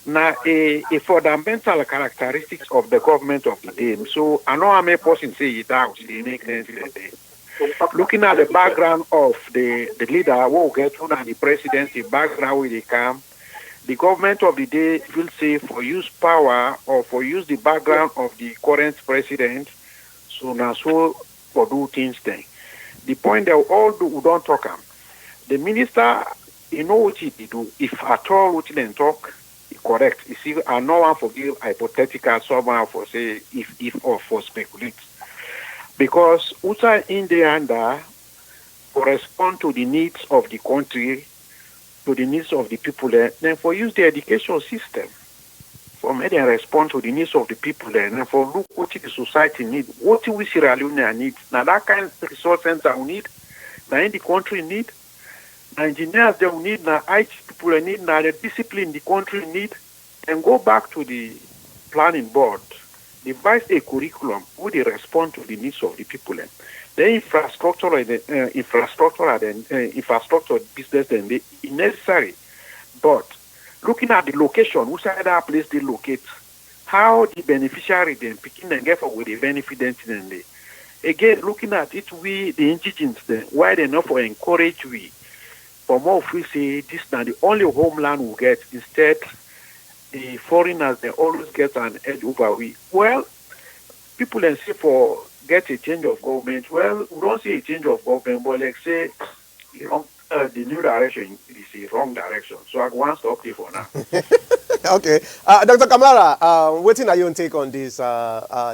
Now, a fundamental characteristics of the government of the day. So I know I'm a person say it doubt. They make sense in the day. Looking at the background of the leader, who will get on the presidency background where they come, the government of the day will say for use power or for use the background of the current president, so now so for do things then. The point that all do we don't talk the minister, you know what he do, if at all what he then talk, he correct. You see, I no one forgive hypothetical someone for say if or for speculate. Because Uta in the under correspond to the needs of the country, to the needs of the people there, then for use the education system, for make them respond to the needs of the people there, and for look what the society need, what we Sierra Leone need. Now that kind of resource center we need, now in the country need, now engineers they will need, now IT people need, now the discipline the country need, and go back to the planning board, devise a curriculum where they respond to the needs of the people there. The infrastructure and infrastructure business then they necessary. But looking at the location, which other place they locate, how the beneficiary then picking and get for with the benefit then they. Again, looking at it, we the indigenous then why they not for encourage we for more if we say this now the only homeland we get instead the foreigners they always get an edge over we. Well, people then say for get a change of government. Well, we don't see a change of government, but like say, you know, the new direction is the wrong direction. So I want to stop there for now. Okay. Dr. Kamara, what are your take on this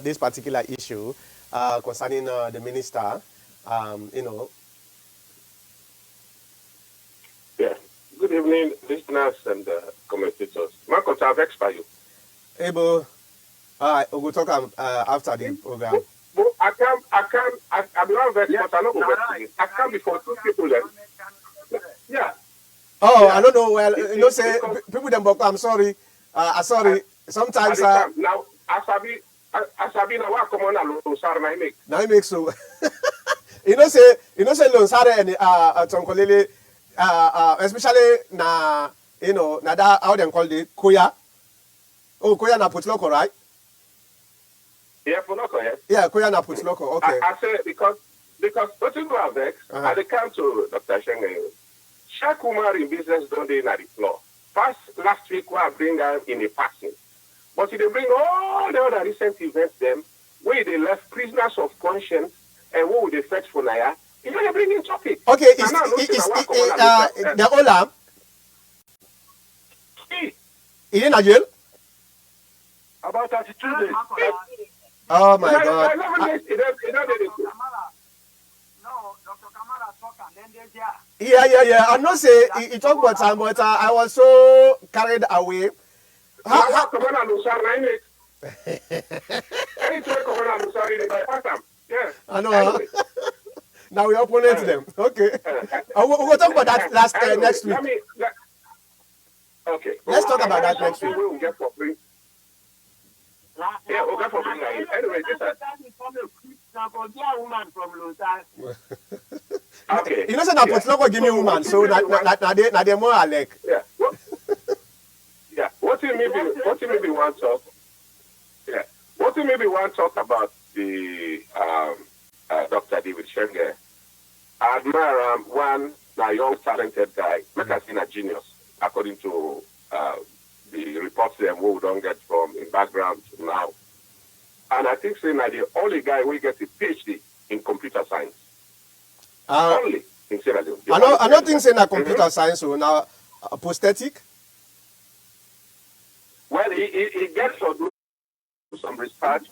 this particular issue concerning the minister? You know. Yeah. Good evening, listeners and commentators. Marco, I've for you. Able. All right, we'll talk after the program. But I'm not very but I know I can't be for two people then. Yeah. Oh, yeah. I don't know. Well, you know, say people them but I'm sorry. Sorry. Sometimes now Asabi now what come on Lonsar na make. Now it makes so. you know say Lonsar and Tonkolele especially na you know na that how them call it Koya. Oh, Koya na Putloko, right? Yeah, for local, yes. Yeah, Koya na Putloko, okay. I say because what you go vex, I come to Dr. Sengeh. Shakumar in business don't they na the floor. First last week we bring her in a passing. But they bring all the other recent events them where they left prisoners of conscience and what would they fetch for Naya. You know they bring in topic. Okay, is the Olam? Is in a jail? About 32 days. Oh my God. Yeah. I know say he talk about time, but I was so carried away. I know. Now we opponent them. Okay. We'll talk about that next week. Okay. Let's talk about that next week. Yeah, okay, for me. Anyway, okay. You know, say na Putloko give me woman, so na they more alike. Yeah. Yeah. What you maybe want to talk? Yeah. What you maybe want to talk about the Dr. David Sengeh? I admire one young talented guy, like I seen a genius, according to the reports them we don't get from in background now. And I think saying that the only guy will get a PhD in computer science. Only in Sierra Leone. I don't think saying that computer science will now prosthetic. Well, he gets to do some research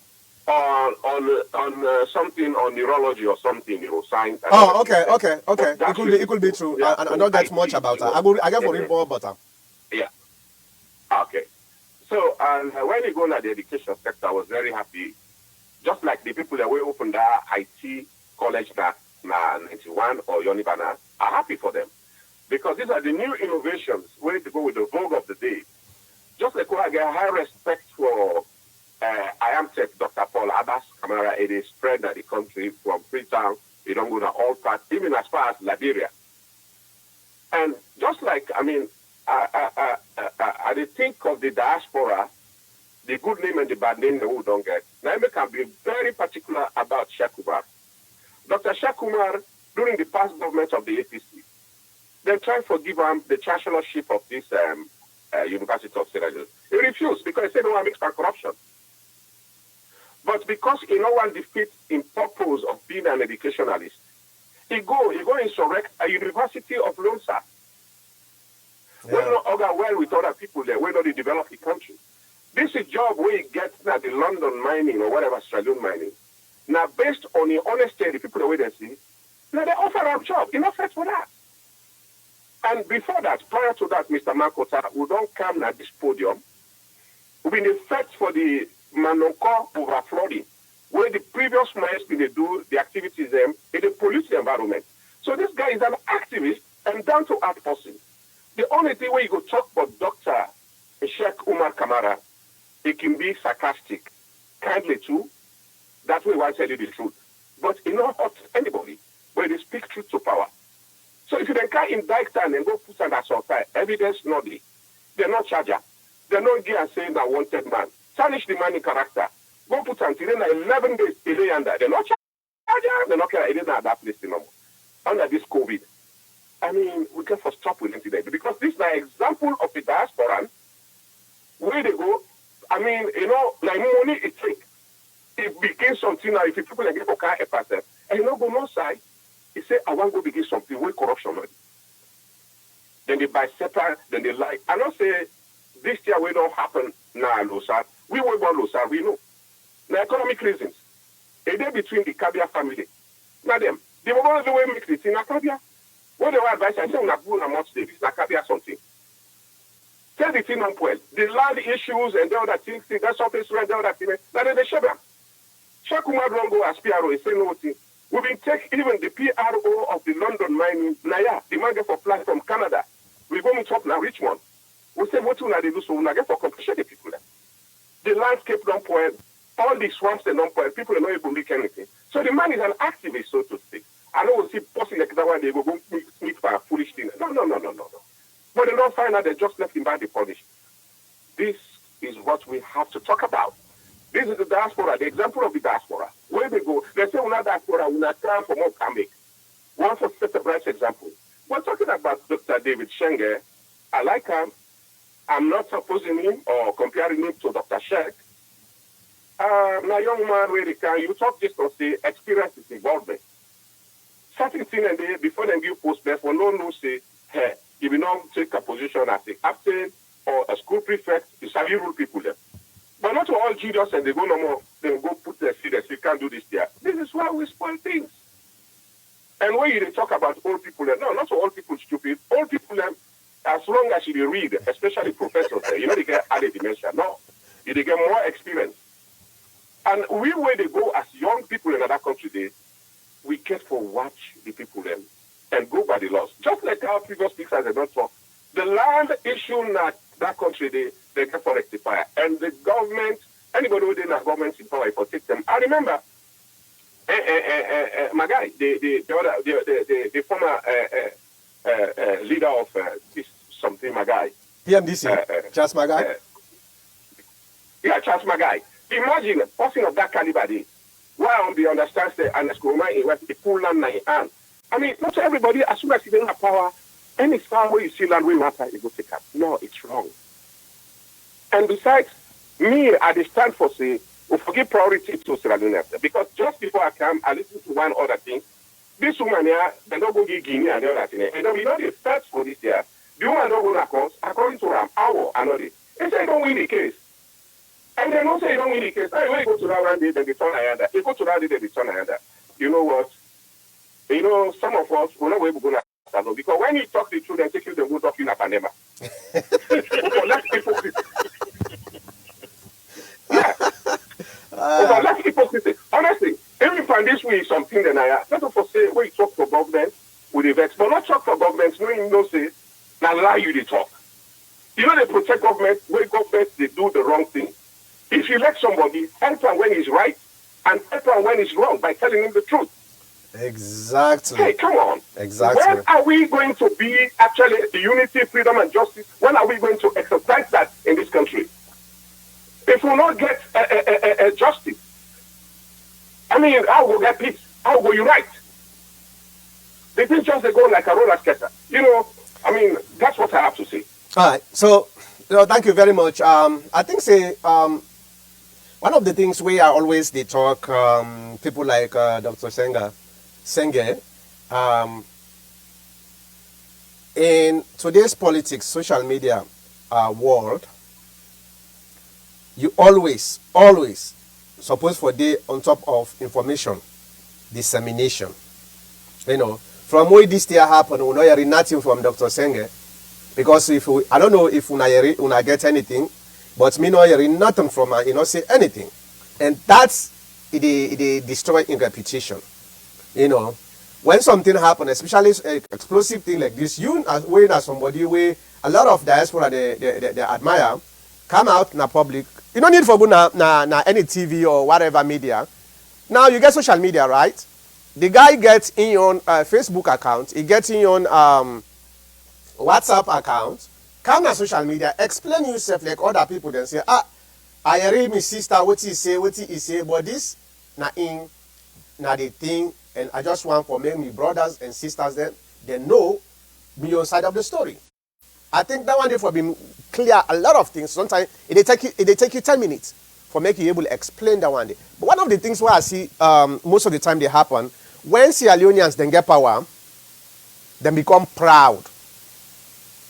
on something on neurology or something, neuroscience. Oh, okay. It could be true. I don't get much about that. I get for more about that. Yeah. Okay. So, and when you go into the education sector, I was very happy. Just like the people that were opened that IT college na 91 or Yonibana are happy for them. Because these are the new innovations where to go with the vogue of the day. just like I get high respect for I am Tech, Dr. Paul Abbas Kamara. It is spread at the country from Freetown, it don't go to all parts, even as far as Liberia. And just like, I mean, I think of the diaspora, the good name and the bad name they don't get. Now, I can be very particular about Sheikh Umar. Dr. Sheikh Umar, during the past government of the APC, they tried to give him the chancellorship of this University of Sierra Leone. He refused because he said, no, I'm mixed by corruption. But because he no one defeat in purpose of being an educationalist, he go insurrect a University of Lonsa. Yeah. We not order well with other people there. We not develop the country. This is job where you get at the London mining or whatever Sierra Leone mining. Now, based on the honesty of the people the way they see, now they offer a job. Enough for that. And before that, prior to that, Mr. Makota, we don't come at this podium. We've been in effect for the Manonko overflowing, where the previous mines been do the activities in the polluted environment. So this guy is an activist and down-to-earth person. The only thing where you go talk about Dr. Sheikh Umar Kamara, he can be sarcastic, kindly too. That way I tell you the truth. But he not hurt anybody when they speak truth to power. So if you then can't indict them and go put an assault, evidence not there. They're not charger. They're not here and saying that wanted man. Tarnish the man in character. Go put until 11 days delay under. They're not charger. They're not care. It isn't at that place anymore. Under this COVID. I mean, we can first stop with them today. Because this is an example of the diaspora. Where they go, I mean, you know, like money it takes. It begins something now. If people like get for car a person, and you know go no side, he say, I want to go begin something with corruption. Then they buy separate, then they lie. I don't say this year will not happen now, Losa. We will go Losa, we know. Now economic reasons. A day between the Kabia family. Now them. They will go the way make it in Kabia. What they were advice, I say, we have a much Davis, Kabia something. Tell the thing on well. The land issues and the other things, that's something, and the other thing. Now they share them. Sheikh Umar don't go as PRO, he say no thing. We've been taking even the PRO of the London mining, Naya, the man get for plant from Canada. We're going to talk now, Richmond. We say, what do they do? So we get for competition the people there. The landscape don't spoil, all the swamps they don't spoil, people are not able to make anything. So the man is an activist, so to speak. I know we'll see posting like that one, they go meet for a foolish thing. No. But they don't find out they just left him by the polish. This is what we have to talk about. This is the diaspora, the example of the diaspora. Where they go, they say, we're not diaspora, we're not trying for more coming. One for set a bright example. We're talking about Dr. David Sengeh. I like him. I'm not opposing him or comparing him to Dr. Sheikh. Now, young man, where they can, you talk just on say, experience is involvement. Certain thing and they, before they give post best, one don't know, say, hey, if you don't take a position as a captain or a school prefect, you shall rule people there. But not to all genius and they go no more, they go put their seed and say, can't do this there. This is why we spoil things. And when you talk about old people, no, not all people stupid. Old people, as long as you read, especially professors, you know, they get added dementia. No, they get more experience. And where they go as young people in another country, we get for watch the people then and go by the laws. Just like our previous speakers have not talked. The land issue in that country, they get for rectifier. And the government, anybody who didn't have government in power, for take them. I remember my guy, the former leader of this something, my guy. PMDC, Charles Magai? Yeah, Charles Magai. Imagine a person of that caliber, while they understand the and in West, the full land in hand. I mean, not everybody, as soon as you don't have power, any far where you see land will matter, you go take up. No, it's wrong. And besides, me, I stand for say, we forgive priority to Sierra Leoneans. Because just before I come, I listen to one other thing. This woman here, they don't go give Guinea and the other thing. And then we know the first for this year. The woman don't go to court, according to an hour, another. They say, don't win the case. And they don't say you don't win the case. Now, when you go to that one day, then they turn another. You go to that day, then they turn another. You know what? You know, some of us, we're not able to go to because when you talk the truth and take you, they go talk in a panema. Less hypocrisy. Yeah. Less hypocrisy. Honestly, even from this way, something that I let us say, when you talk to government, with the vex, but not talk for government, knowing no say, now lie you they talk. You know, they protect government when government they do the wrong thing. If you elect somebody, help him when he's right and help him when he's wrong by telling him the truth. Exactly. Hey, come on. Exactly. When are we going to be actually the unity, freedom, and justice? When are we going to exercise that in this country? If we not get justice, I mean, how will get peace? How will you right? They didn't just go like a roller skater. You know, I mean, that's what I have to say. All right. So, thank you very much. I think one of the things we are always they talk people like Dr. Sengeh, in today's politics, social media world, you always supposed for day on top of information dissemination. You know, from where this year happened, we know hearing nothing from Dr. Sengeh, because I don't know if una get anything, but me not hearing nothing from her, say anything, and that's it destroy in reputation. You know, when something happen, especially explosive thing like this, you as somebody where a lot of diaspora they admire, come out in the public. You don't need for go na any TV or whatever media. Now you get social media, right? The guy gets in your Facebook account, he gets in your WhatsApp account, come na social media, explain yourself like other people, then say, I read my sister, what he say, but this na the thing, and I just want for make me brothers and sisters then they know me your side of the story. I think that one day for being clear a lot of things. Sometimes it take you 10 minutes for making you able to explain that one day. But one of the things where I see most of the time they happen, when Sierra Leoneans then get power, then become proud.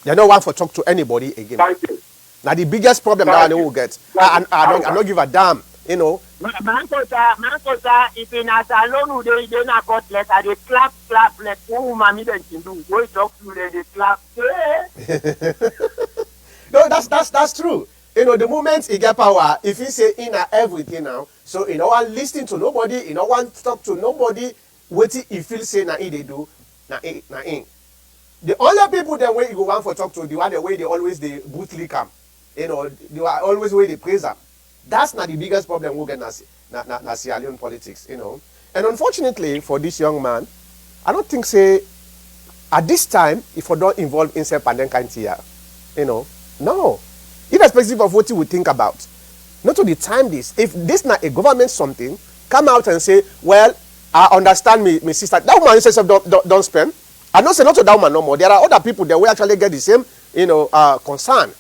They don't want to talk to anybody again. Thank you. Now the biggest problem that I will get, I don't give a damn, you know. Mankosa, if in a salon, they not got letter, they clap like oh, mommy, then you do. Go talk to them, they clap. No, that's true. You know, the moment he get power, if he say in everything now, so you know, I listen to nobody, you know, want to talk to nobody. What he feel say na they do, na in. The only people that way you go want for talk to, the one the way they always they bootly come. You know, they are always way they praise them. That's not the biggest problem we get na Sierra Leone politics, you know. And unfortunately for this young man, I don't think say at this time if we don't involve himself and then kind here, you know, no. Irrespective of what you would think about. Not to the time this. If this not a government something, come out and say, well, I understand me sister. That woman says don't spend. I don't say not to that woman no more. There are other people that will actually get the same, you know, concern.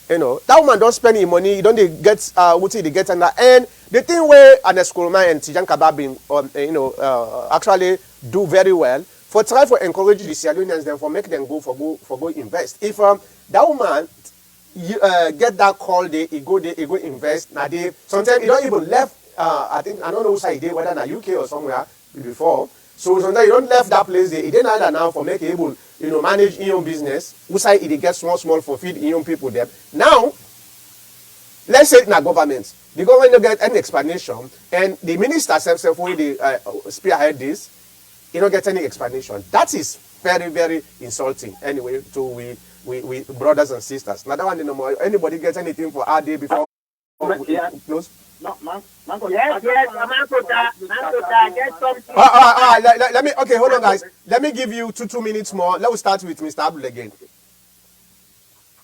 You know, that woman don't spend any money. You don't get what they get and that. And the thing where an schoolman and Tijan Kababin, you know, actually do very well for try for encourage the Sierra Leoneans then for make them go invest. If that woman get that call, they go invest. Now they sometimes you don't even left. I think I don't know which side they whether na UK or somewhere before. So sometimes you don't left that place. They didn't either now for make able, you know, manage your own business. Which side it get small for feed your own people there. Now, let's say in a government, the government don't get any explanation, and the minister himself when they spearhead this, you don't get any explanation. That is very, very insulting. Anyway, to we brothers and sisters. Now that one no more. Anybody get anything for our day before we close? No, Manko. Yes, Manko, get something. Let me. Okay, hold on, guys. Let me give you 2 minutes more. Let us start with Mr. Abdul again.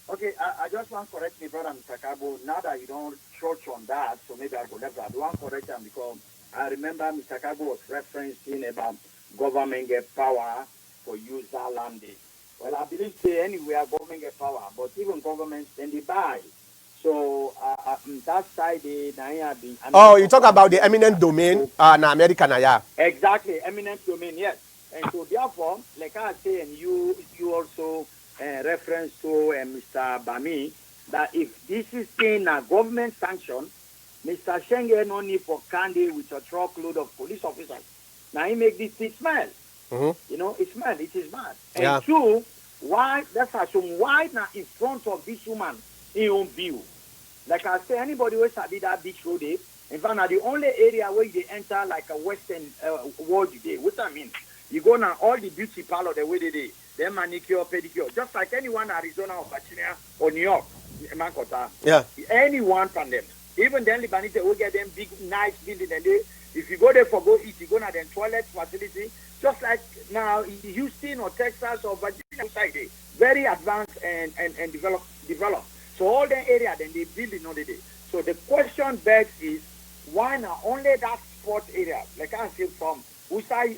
Okay, I just want to correct me, brother Mr. Kabo. Now that you don't church on that, so maybe I go left that. I want to correct him because I remember Mr. Kabo was referencing about government get power for use that land. Well, I didn't say anywhere government get power, but even governments then they buy. So that side, you talk about the eminent domain in America, yeah. Exactly, eminent domain, yes. And so therefore, like I say, and you also reference to Mr. Bami, that if this is in a government sanction, Mr. Sengeh no need for candy with a truckload of police officers. Now he make this thing smell. Mm-hmm. You know, it smells, it is bad. And yeah. two, why that's assume why now in front of this woman in own view. Like I say, anybody who study that beach road, in fact, now the only area where they enter like a western world today. What I mean, You go now, all the beauty parlor the way they did, then manicure, pedicure, just like anyone in Arizona or Virginia or New York, Mankota. Yeah. Anyone from them. Even then, Libanite will get them big, nice building. And they, if you go there for go eat, you go now then toilet facility, just like now in Houston or Texas or Virginia side, they very advanced and develop. So all the area then they build in all the day. So the question begs is, why not only that sport area? Like I say from Usai,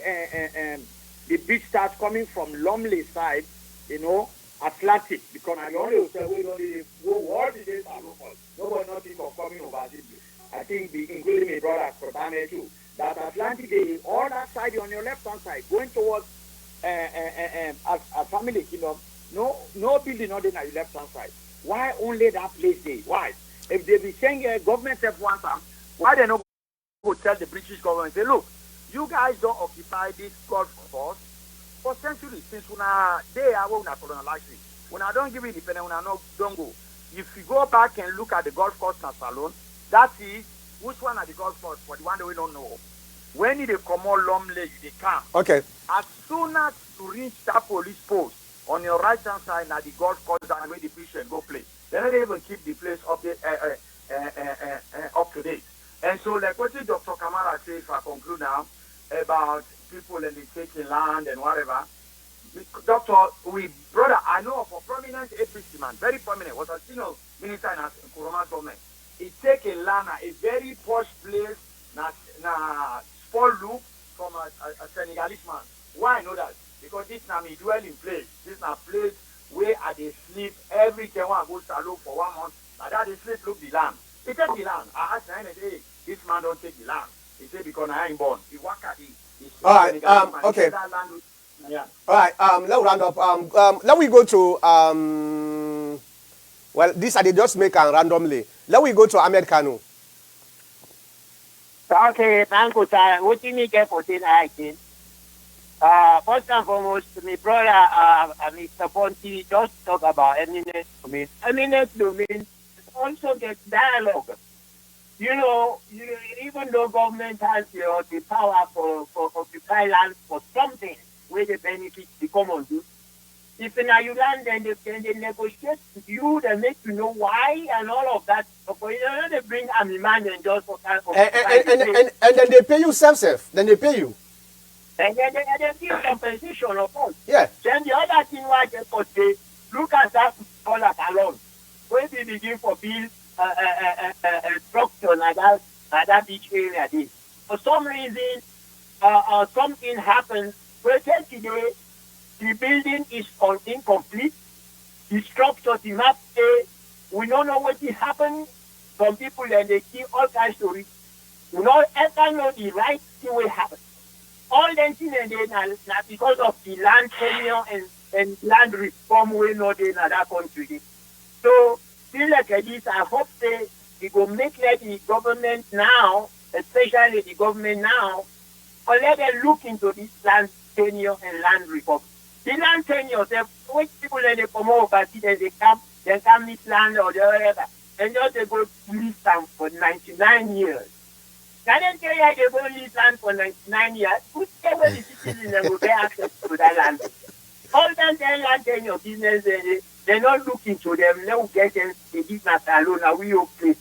the beach starts coming from Lumley side, you know, Atlantic, because I only say we don't go all the days are local. Nobody nothing for coming overseas. I think including my brother from Ghana too. That Atlantic, they all that side on your left hand side, going towards a family kingdom. No building on the left hand side. Why only that place there? Why? If they be saying government have one time, why they not go tell the British government, say, look, you guys don't occupy this golf course for centuries since when they are when I colonize it. When I don't give independence, when I don't go. If you go back and look at the golf course in Salon, that is which one are the golf course for the one that we don't know. When they come all Lumley, they come. Okay. As soon as you reach that police post on your right hand side, now the golf course and where the patient go play. They don't even keep the place up to date. And so, like what Dr. Kamara says, if I conclude now, about people and they taking land and whatever. Doctor, brother, I know of a prominent APC man, very prominent, was a senior minister in Nkrumah's government. He take a land, a very posh place, na small loop from a Senegalese man. Why I know that? Because this now me dwelling place. This now place where I they sleep every time I go salon for 1 month. And that they sleep look the land. He take the land. I asked him, hey, this man don't take the land. He said because I ain't born. He work at it. All right. Okay. Yeah. All right. Let's round up. Let we go to well, this I did just make randomly. Let we go to Ahmed Kanu. Okay, thank you, sir. What do you get for this acting? First and foremost, my brother, Mr. Ponti, just talk about eminent domain. Eminent domain also get dialogue. You know, even though government has the power for occupy land for something where the benefits the common good, if in you land, then they negotiate with you, they make you know why and all of that. You know, they bring army man and just for and then they pay you self. Then they pay you. And then they give compensation, of course. Yeah. Then the other thing why they could say, look at that dollar alone. When they begin for build structure like that beach area there. For some reason, something happens. Present today, the building is incomplete. The structure, the map, we don't know what will happen. Some people and they see all kinds of stories. We don't ever know the right thing will happen. All them things and then not because of the land tenure and land reform we know in that country. So things like this, I hope they will make like the government now, especially the government now, or let them look into this land tenure and land reform. The land tenure, which people when they come over, they come meet land or whatever, and just they go lease them for 99 years. Now then tell you they go lease land for 99 years, who's ever the citizens and will get access to that land? All them land tenure business, they not look into them, they will get them, they business alone, and we okay.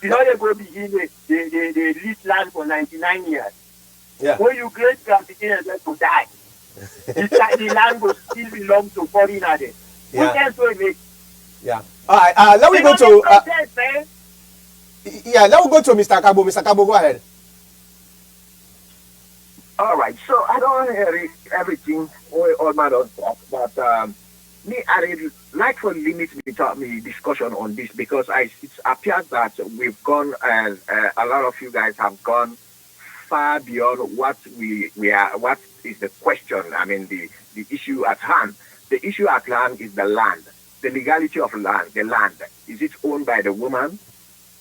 You know they go begin, they lease land for 99 years. Yeah. When you great grandparents to die, the land will still belong to foreigners. Yeah. Who else will make? Yeah. All right. Let me go to. Yeah. Let me go to Mr. Kabo. Mr. Kabo, go ahead. All right. So I don't hear everything all my own talk, but me, I like to limit me discussion on this because it appears that we've gone and a lot of you guys have gone far beyond what we are. What is the question? I mean, the issue at hand. The issue at hand is the land, the legality of land. The land, is it owned by the woman,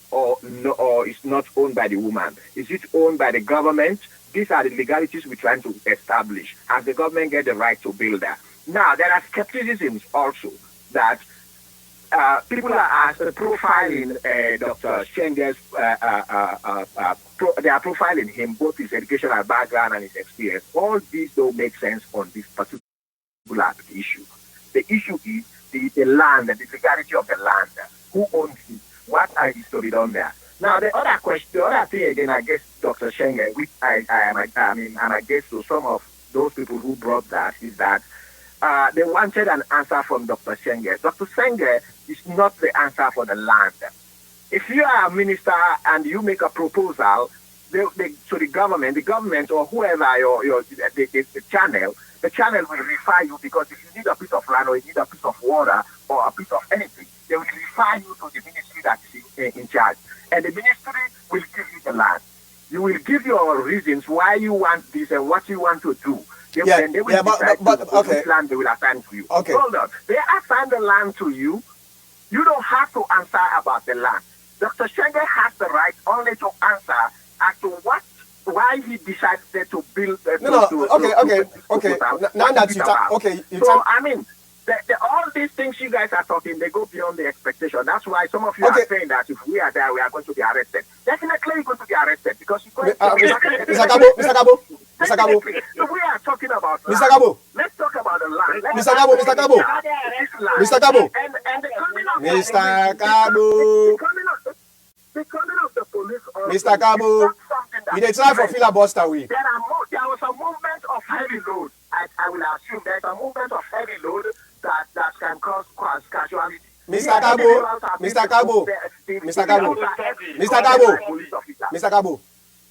or no, or it's not owned by the woman? Is it owned by the government? These are the legalities we're trying to establish. Has the government get the right to build that? Now, there are skepticisms also that people are profiling Dr. Sengeh's, they are profiling him, both his educational background and his experience. All these don't make sense on this particular issue. The issue is the land, the legality of the land. Who owns it? What are the stories on there? Now, the other question, the other thing again, I guess Dr. Sengeh, which I'm against to some of those people who brought that, is that they wanted an answer from Dr. Sengeh. Dr. Sengeh is not the answer for the land. If you are a minister and you make a proposal to the government or whoever the channel will refer you, because if you need a piece of land or you need a piece of water or a piece of anything, they will refer you to the ministry that is in charge. And the ministry will give you the land. You will give your reasons why you want this and what you want to do. And they will decide which land they will assign to you. Okay. Hold on. They assign the land to you. You don't have to answer about the land. Dr. Sengeh has the right only to answer as to why he decided to build. Now that So I mean, all these things you guys are talking, they go beyond the expectation. That's why some of you are saying that if we are there, we are going to be arrested. Definitely, you're going to be arrested because you're going to be arrested. Mr. Gabo. So we are talking about land. Mr. Gabo. Let's talk about the land. Mr. Gabo. And the coming of Mr. Gabo. The coming of the police. Mr. Gabo. You did try for filibuster we. There was a movement of heavy load. I will assume there's a movement of heavy load that can cause casualty. Mr. Gabo.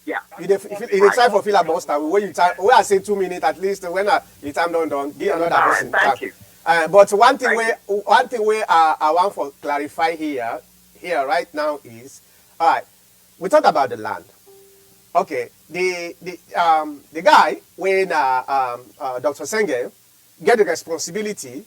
Yeah. You try for filibuster. When I say 2 minutes at least, when the time done, give another person. Thank you. But one thing where I want to clarify here right now is, all right, we talk about the land. Okay, the guy when Dr. Sengeh get the responsibility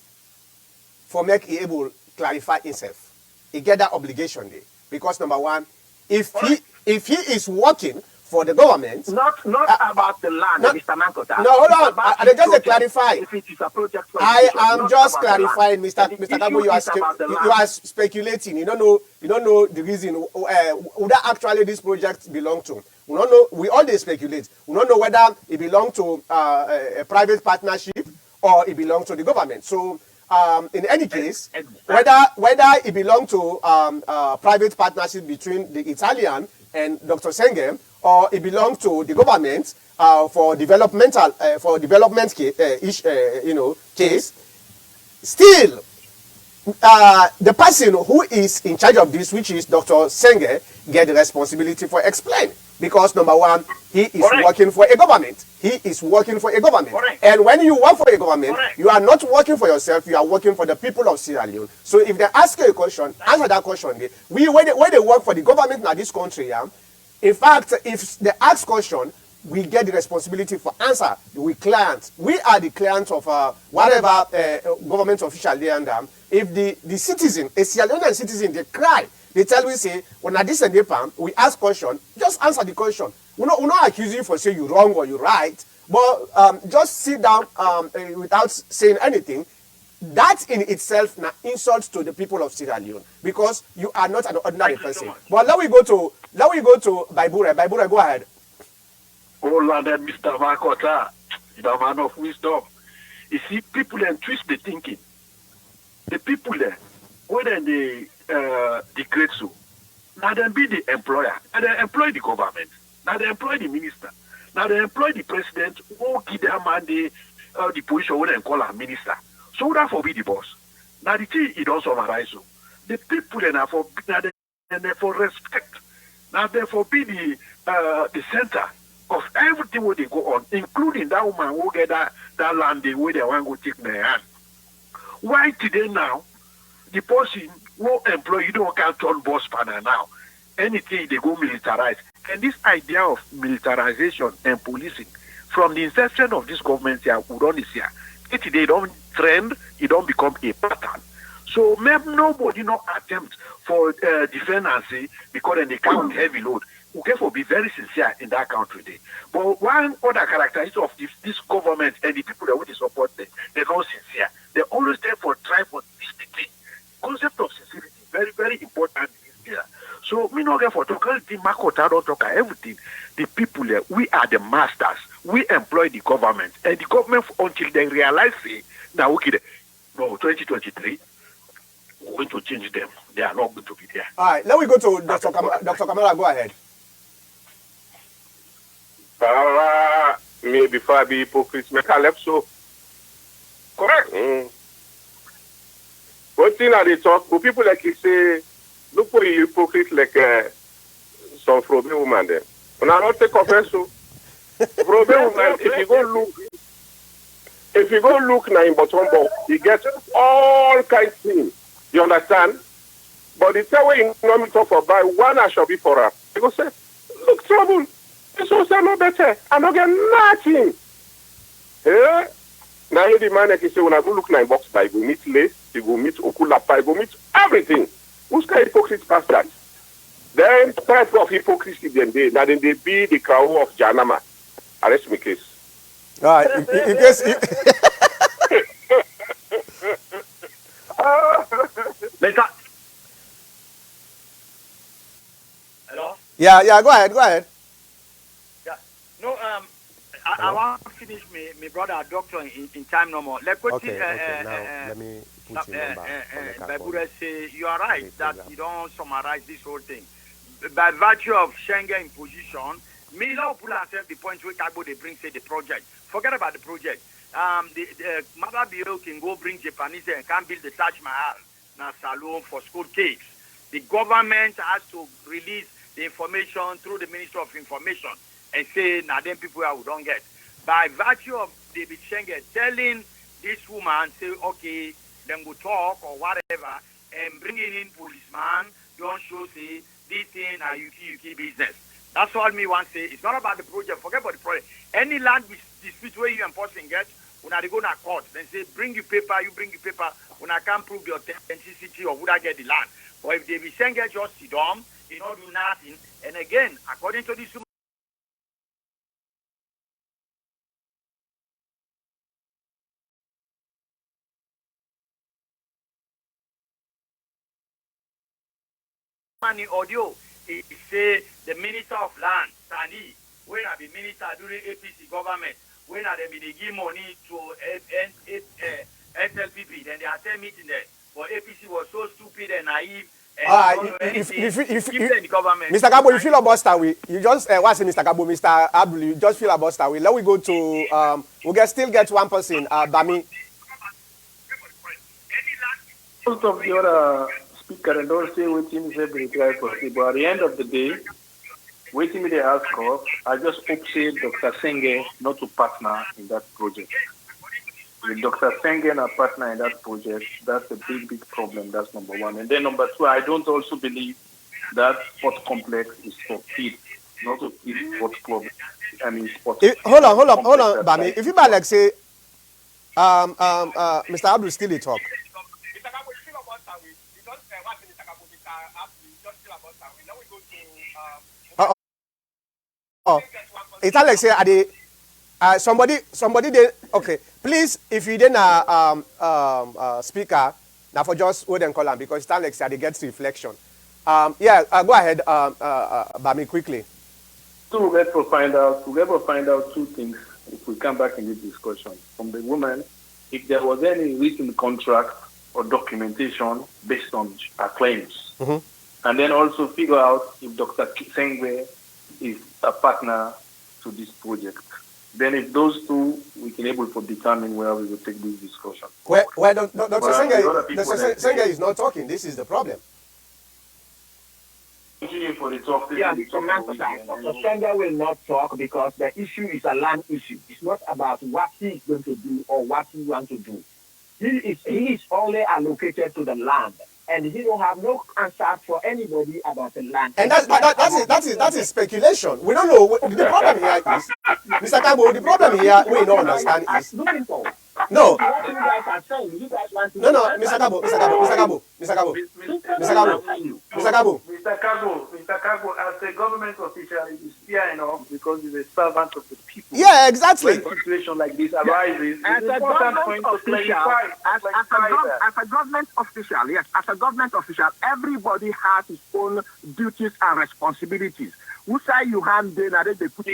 for make he able clarify himself, he get that obligation there because number one, if he is working for the government, not about the land, Mr. Mankota. No, hold on. I just clarify. If it is a project, I am just clarifying, Mr. Gabo. You are speculating. You don't know the reason. Would that actually this project belong to? We don't know. We all speculate. We don't know whether it belongs to a private partnership or it belongs to the government. So, in any case, whether it belongs to private partnership between the Italian and Dr. Sengeh, or it belongs to the government for development case, still the person who is in charge of this, which is Dr. Sengeh, get the responsibility for explain. Because number one, he is working for a government. He is working for a government. And when you work for a government, you are not working for yourself, you are working for the people of Sierra Leone. So if they ask you a question, answer that question. When they work for the government in this country, in fact, if they ask question, we get the responsibility for answer. We clients. We are the clients of whatever government official there. And if the citizen, a Sierra Leonean citizen, they cry, they tell we say, when at this and we ask question, just answer the question. We're not accusing you for saying you wrong or you right, but just sit down without saying anything. That in itself na insult to the people of Sierra Leone because you are not an ordinary person. But let we go to Baibure. Baibure, go ahead. Oh Lord, Mr. Makota, the man of wisdom. You see, people then twist the thinking. The people there, when they decrete so, now they be the employer, and they employ the government, now they employ the minister, now they employ the president who give them the position when they call a minister. So that for be the boss. Now the thing it don't summarize so. The people then are for respect. Now therefore be the center of everything where they go on, including that woman who get that land the way they want to go take their hand. Why today now the person who employ you don't can turn boss panel now. Anything they go militarize. And this idea of militarization and policing from the inception of this government here, we don't see it they don't trend, it don't become a pattern. So maybe nobody no attempt for defense because then they come with heavy load. Okay, for be very sincere in that country day. But one other characteristic of this government and the people that would support them, they're not sincere. They always there for try for this concept of sincerity. not get for talk. The Makota don't talk everything. The people there, we are the masters. We employ the government, and the government until they realize it. Now, okay, no, 2023, we're going to change them. They are not going to be there. All right, let me go to Dr. Kamara. Go ahead. Me before I be hypocrite, make a left so. Correct. One thing that they talk, but people like you say, look for you hypocrite like some Frobe woman there. When I don't take offense, so Frobe woman, if you go look now in Botombo, you get all kinds of things. You understand? But the same way you normally talk for buy one, I shall be for her. You go say, look, trouble. This was no better. I don't get nothing. Yeah? Now the man like you say, when I go look now in box buy, you go meet lace, you go meet okulapa, you go meet everything. Who's kind of hypocrite past that? Then type of hypocrisy then they now then they be the crow of Janama. Arrest me case. All right, in case Hello? Yeah, go ahead. Yeah. No, I want to finish my brother doctor in time no more. Let Okay, now let me put your number. Say you are right that you don't summarize this whole thing. By virtue of Sengeh imposition, me now pull ourselves the point where Kagbo they bring say the project. Forget about the project. The Mother Bill can go bring Japanese and can build the Taj Mahal na salon for school kids. The government has to release the information through the Ministry of Information and say now them people who don't get. By virtue of David Sengeh telling this woman say okay, them go talk or whatever and bringing in policeman don't show say this thing are UK business. That's all me want to say. It's not about the project. Forget about the project. Any land dispute where you and person get, when I go to court, then say bring your paper, you bring your paper. When I can't prove the authenticity of would I get the land. But if they be Sengeh just sit down, you don't do nothing. And again, according to this audio, it say the Minister of Land, Sani, when I be minister during APC government, when I be they give money to SLPP, then they attend meeting there. But APC was so stupid and naive. And the government. Mr. Gabo, you feel about that way. You just what's it, Mr. Gabo, Mr. Abdul, you just feel about that way. Let we go to still get one person, Bami. Most of the other speaker and don't say waiting is every try possible. But at the end of the day, waiting they ask of, I just hope say Dr. Sengeh not to partner in that project. With Dr. Sengeh not partner in that project, that's a big problem. That's number one. And then number two, I don't also believe that sports complex is for kids, not to kids sports club. I mean sports. Hold on, Bami. If you buy like say, Mr. Abdul still talk. Oh, it's like say, are they, somebody they, okay, please, if you didn't speaker, now for just hold and call him because it's like say they get reflection. Go ahead, Bami, quickly. So we're going to find out two things if we come back in this discussion. From the woman, if there was any written contract or documentation based on her claims. Mm-hmm. And then also figure out if Dr. Sengeh is a partner to this project. Then if those two, we can able to determine where we will take this discussion. Dr. Sengeh is not talking. This is the problem. For the talk, Sengeh will not talk because the issue is a land issue. It's not about what he is going to do or what he wants to do. He is only allocated to the land. And he don't have no answer for anybody about the land. And that is speculation. We don't know. The problem here is, Mr. Kabo, the problem here we don't understand is no. No, Mr. Kabo, Mr. Kago, as a government official, it is fair enough because he's a servant of the people. Yeah, exactly. When a situation like this arises, as it's a important for government him to official, clarify. as a government official, yes, as a government official, everybody has his own duties and responsibilities. Who say you hand in and they put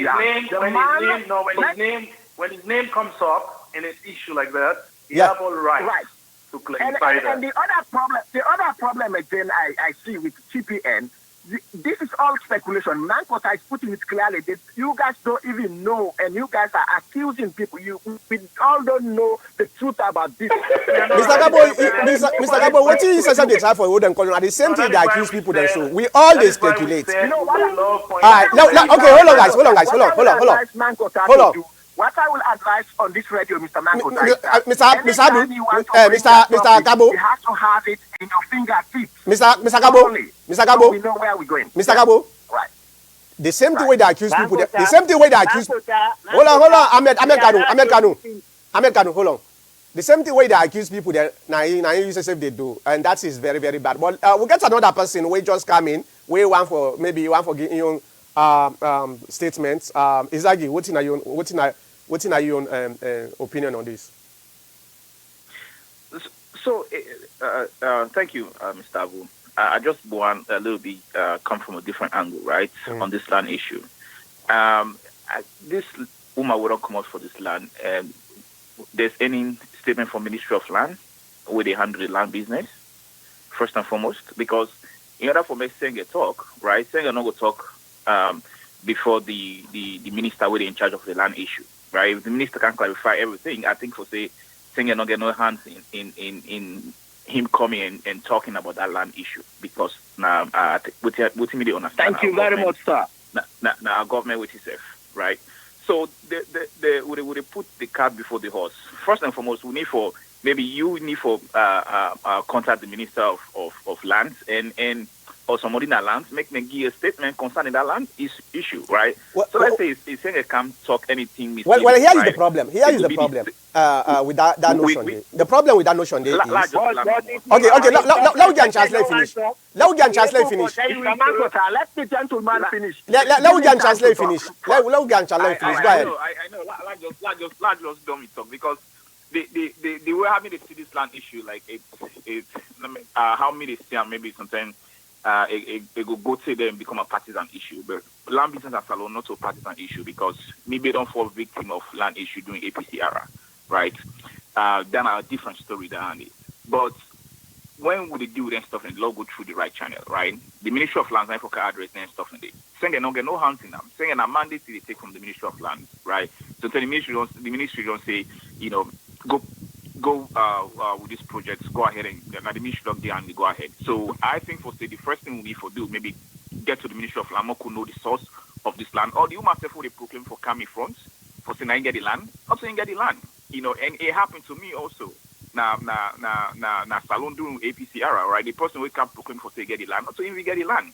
When his name comes up in an issue like that, he Yeah. have all right to clarify that. And the other problem again I see with TPN, this is all speculation. Mankota is putting it clearly that you guys don't even know, and you guys are accusing people. We all don't know the truth about this. Mr. Gabo, what you say they try for hold and at the same thing they accuse people then so we all they speculate. You know what? Alright, okay, hold on guys, hold on. What I will advise on this radio, Mr. Mankota, Mr. Gabo, you have to have it in your fingertips. Mr. Gabo, So we know where we're going. Mr. Gabo, Right. the same thing way they accuse people, the same thing way they accuse. Hold on, Ahmed Kanu, hold on. The same thing way they accuse people that now you say they do, and that is very, very bad. But we'll get another person we just come in. We want for giving you statements. Izagi, what's in your opinion on this? So, thank you, Mr. Abu. I just want a little bit come from a different angle, right, on this land issue. This woman wouldn't come out for this land. There's any statement from Ministry of Land where they handle the land business, first and foremost, because in order for me Sengeh talk, right, Sengeh not go talk before the minister where they in charge of the land issue, right? If the minister can clarify everything, I think for say Sengeh not get no hands in him coming and talking about that land issue, because now what me they understand. Thank you very much, sir. Now our government which is safe, right? So would they put the cart before the horse? First and foremost, we need for contact the minister of lands and or somebody in that land, make them give a statement concerning that land issue, right? So let's say he's saying they can't talk anything. Well, here is the problem. Here is the problem with that notion. The problem with that notion is okay. Let me translate finish. Let the gentleman finish. Let me translate finish. Let me translate finish. Go ahead. I know. Let's just dumb it up because the way how many see this land issue, like it's how many see maybe sometimes. It go to them become a partisan issue, but land business as alone not a partisan issue because maybe don't fall victim of land issue during APC era, right? Then a different story than it. But when would they do that stuff and law go through the right channel, right? The Ministry of Lands, I forgot address and stuff in there. Sengeh don't get no hands in them. Sengeh a mandate they take from the Ministry of Lands, right? So the ministry don't say, go with this project, go ahead and the Ministry of Land and go ahead. So I think for say the first thing we need to do, maybe get to the Ministry of Land, could know the source of this land. Or the human self they proclaim for coming front, for saying I get the land, also you get the land. And it happened to me also. Now Salon during APC era, right? The person who can proclaim for say get the land, also even get the land,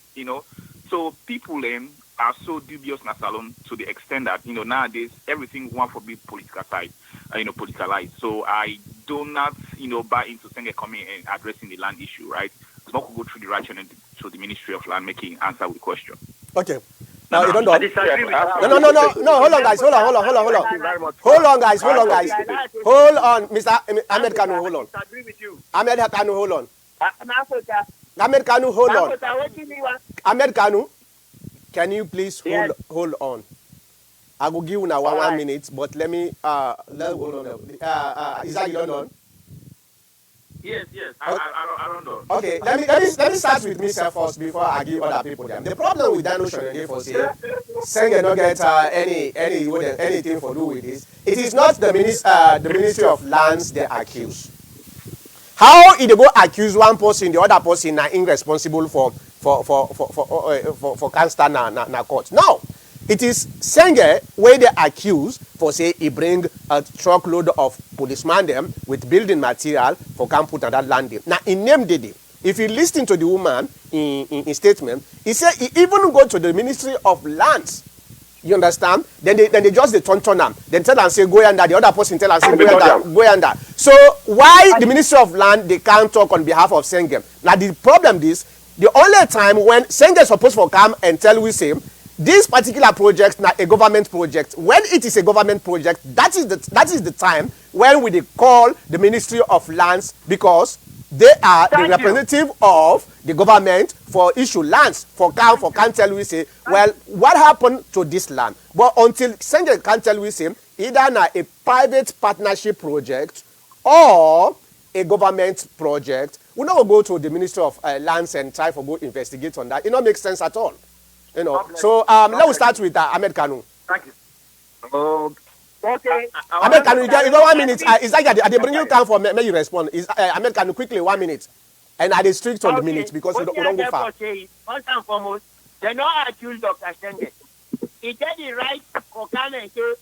So people then are so dubious in Salon to the extent that, nowadays everything want to be politicized. Politicalized. So I do not, buy into Sengeh coming and addressing the land issue, right? It's not go through the right channel to the Ministry of Land making answer with the question. Okay. Now you don't know. No. Hold on, guys. Hold on, guys. Hold on, Mr. Ahmed Kanu. Hold on. Ahmed Kanu, hold on. Ahmed Kanu, hold on. Ahmed Kanu, can you please hold on? I will give you now 1 minute, but let me hold on. Is that you don't know? Yes. I don't know. Okay, let me start with myself first before I give other people them. The problem with that notion again for say Sengeh don't get anything for do with this. It is not the Ministry of Lands they accuse. How if they go accuse one person, the other person are irresponsible for can't stand na court? No. It is Sengeh where they accuse for say he bring a truckload of policemen them with building material for can put on that land. Now in name did it. If you listen to the woman in statement, he said he even go to the Ministry of Lands. You understand? Then they just they turn them. Then tell and say go under. The other person tell and say go under. So why the Ministry of Land they can't talk on behalf of Sengeh? Now the problem is the only time when Sengeh supposed to come and tell we say this particular project na a government project. When it is a government project, that is the time when we dey call the Ministry of Lands, because they are the representative of the government for issue lands for can tell we say, well, what happened to this land? But until Sengeh can tell we say either na a private partnership project or a government project, we not go to the Ministry of Lands and try for go investigate on that. It don't make sense at all. You know. So let's start with Ahmed Kanu. Thank you. Okay. Ahmed Kanu, you got 1 minute. Is that I bring you time for me you respond? Is Ahmed Kanu quickly 1 minute, and I dey strict on the minute because we don't go far. First and foremost, they not accuse Dr. Sengeh. He said the right for come and say,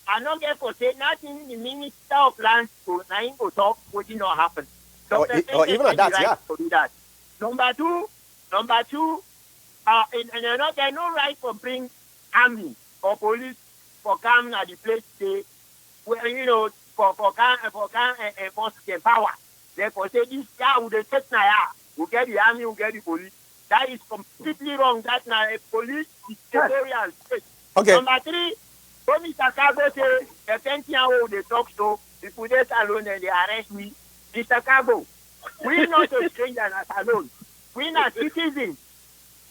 I don't get for say nothing. The Minister of Lands to nine go talk what did not happen. Or even at that, yeah. To do that. Number two, and they no right for bring army or police for come at the place they, well, you know, for enforce their power. Therefore, say this guy would take na will get the army, will get the police. That is completely wrong. That's not a police dictatorial state. Okay. Number three, when Mr. Kago say the 20-year-old they talk so, people they alone and they arrest me. Mr. Kago, we not a stranger as alone. We not citizens.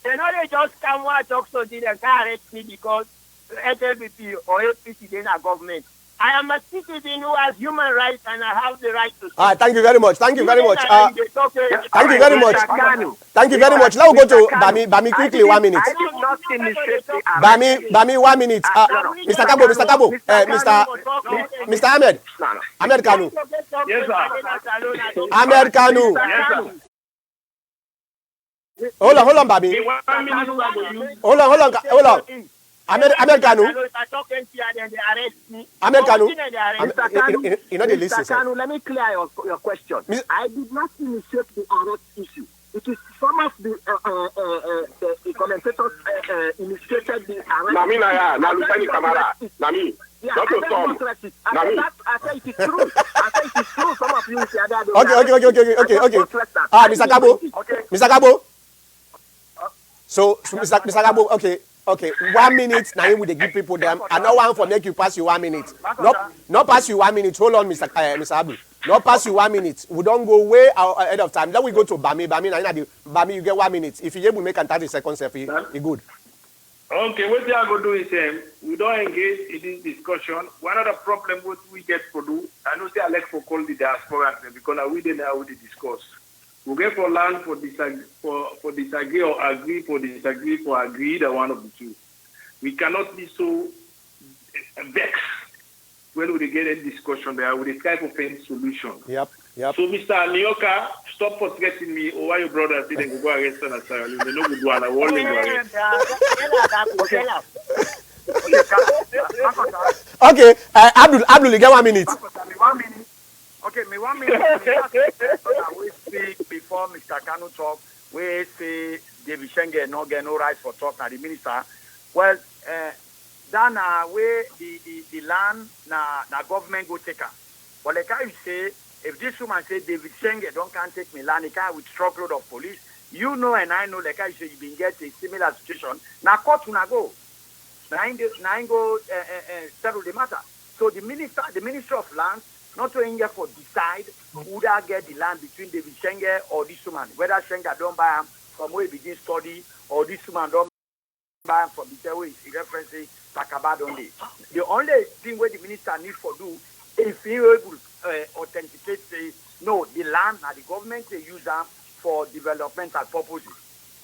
They know they just come and talk so they can arrest me because SLBP or APC they not government. I am a citizen who has human rights and I have the right to speak. Thank you very much. Thank you very much. Thank you very much. Thank you very much. Let's go to Bami quickly. 1 minute. Bami 1 minute. Mr. Kabo, Mr. Ahmed Kanu. Yes, sir. Ahmed Kanu. Yes, sir. Hold on, Bami. Hold on. Ahmed Kanu. Ahmed Kanu. You know the list. Mr. Kanu, let me clear your question. I did not initiate the arrest issue. It is some of the commentators initiated the arrest. Namina, yeah, Nalutani Kamara. Nami. Not to Tom. Nami. I say it is true. Some of you say that. Okay. Mr. Kabo. Okay. Mr. Kabo. So Mr. Kabo, okay. 1 minute, now we give people them. I know one for make you pass you 1 minute. Not pass you 1 minute. Hold on, Mr. Abu. Not pass you 1 minute. We don't go way ahead of time. Then we go to Bami. Bami, you get 1 minute. If you able to make 30 seconds, it's good. Okay, what we are going to do is we don't engage in this discussion. One of the problems what we get to do, I know say Alex for call the diaspora because we didn't know how we discuss. We get for land for disagree or agree for disagree for agree, the one of the two. We cannot be so vexed when we get a discussion there with a type of any solution. Yep. So Mr. Nioka, stop frustrating me or why your brother say they go arrest us as well. They know we do a warning. Okay, Abdul, you get 1 minute. 1 minute. Okay, me 1 minute. We speak before Mr. Kanu talk. We say David Sengeh no get no right for talk na the minister. Well, that na where the land na government go take her. But like I say, if this woman say David Sengeh don't can't take me land, he can't with truckload of police. You know and I know, like I say, you been get a similar situation. Now court na go. Now go settle the matter. So the Minister of Lands, not to India for decide who that get the land between David Sengeh or this woman. Whether Sengeh don't buy him from where he begin study or this woman don't buy him from the way he referencing Takabad only. The only thing where the minister need for do if he able to authenticate say no, the land and the government they use them for developmental purposes.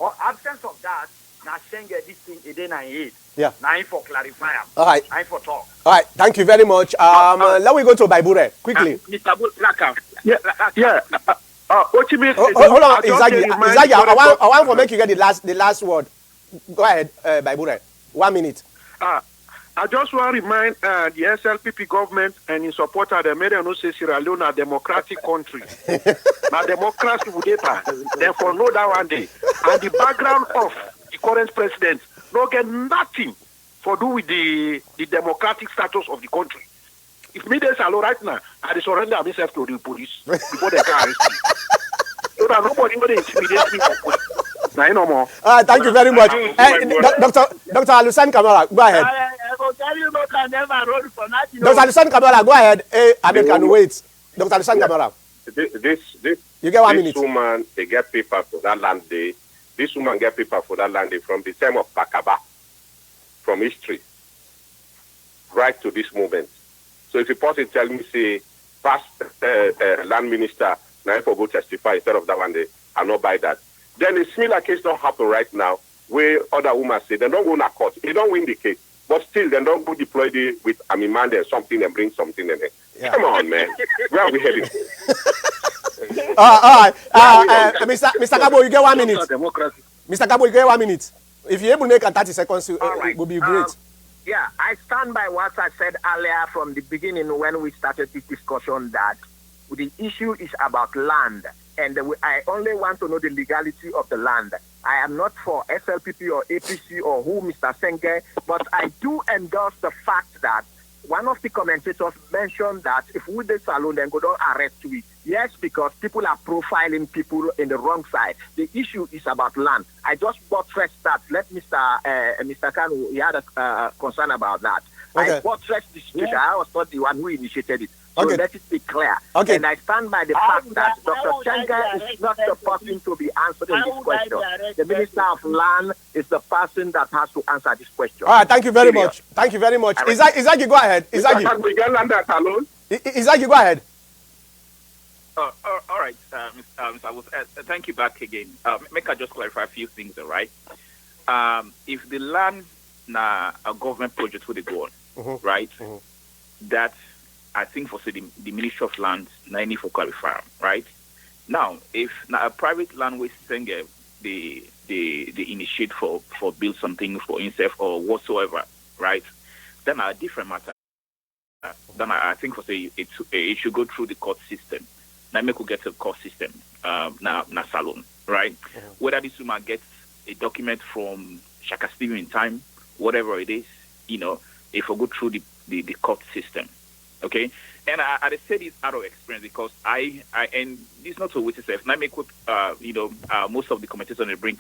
Or absence of that, now Sengeh this thing it ain't 8. Yeah. Now for clarify. All right. Now for talk. All right. Thank you very much. Let we go to Baibure quickly. Mr. Laka. Yeah. What you mean? Hold on, Izagi. I want to make you get the last word. Go ahead, Baibure. 1 minute. I just want to remind the SLPP government and its supporters that made no say Sierra Leone a democratic country. Now democracy would therefore know that one day. And the background of the current president don't get nothing for do with the democratic status of the country. If me there's alone right now, I surrender myself to the police before they can arrest me. So that nobody will intimidate me for police. Now, no more. Thank you very much. Dr. Alusan Kamara, go ahead. I will tell you what I never wrote for nothing. Dr. Alusan Kamara, go ahead. American, wait. Dr. Alusan Kamara. You get 1 minute. This woman, they get paper for that land day. This woman get paper for that land day from the time of Pakaba, from history, right to this moment. So if a person tell me, say, past land minister, now for go testify instead of that one day, I'll not buy that. Then a similar case don't happen right now, where other women say they don't go to court, they don't win the case, but still they don't go deploy it with man and something and bring something in it. Yeah. Come on, man, where are we heading? All right, Mr. Kabo, you get 1 minute. Mr. Kabo, you get 1 minute. If you're able to make a 30 seconds, it would be great. Yeah, I stand by what I said earlier from the beginning when we started this discussion that the issue is about land, and I only want to know the legality of the land. I am not for SLPP or APC or who, Mr. Sengeh, but I do endorse the fact that one of the commentators mentioned that if we did salon, then go don't arrest we. Yes, because people are profiling people in the wrong side. The issue is about land. I just buttress that. Let Mr. Kanu, he had a concern about that. Okay. I buttress the situation. I was not the one who initiated it. So let it be clear. Okay. And I stand by the fact that Dr. Sengeh is not the person to be answering this question. The Minister of Land is the person that has to answer this question. All right, thank you very much. Thank you very much. Isagi, go ahead. Isagi, go ahead. All right, thank you back again. Make I just clarify a few things, all right? If the land a government project would go on, right? That I think for the Ministry of Land, I need for clarify, right? Now, if a private land with Sengeh, they initiate for build something for himself or whatsoever, right? Then a different matter. Then I think for it should go through the court system. Now we could get a court system na salon, right? Whether this woman gets a document from Shaka Stephen in time, whatever it is, if we go through the court system. Okay, and I say this out of experience because and this is not to wait itself. Now, make most of the commentators they bring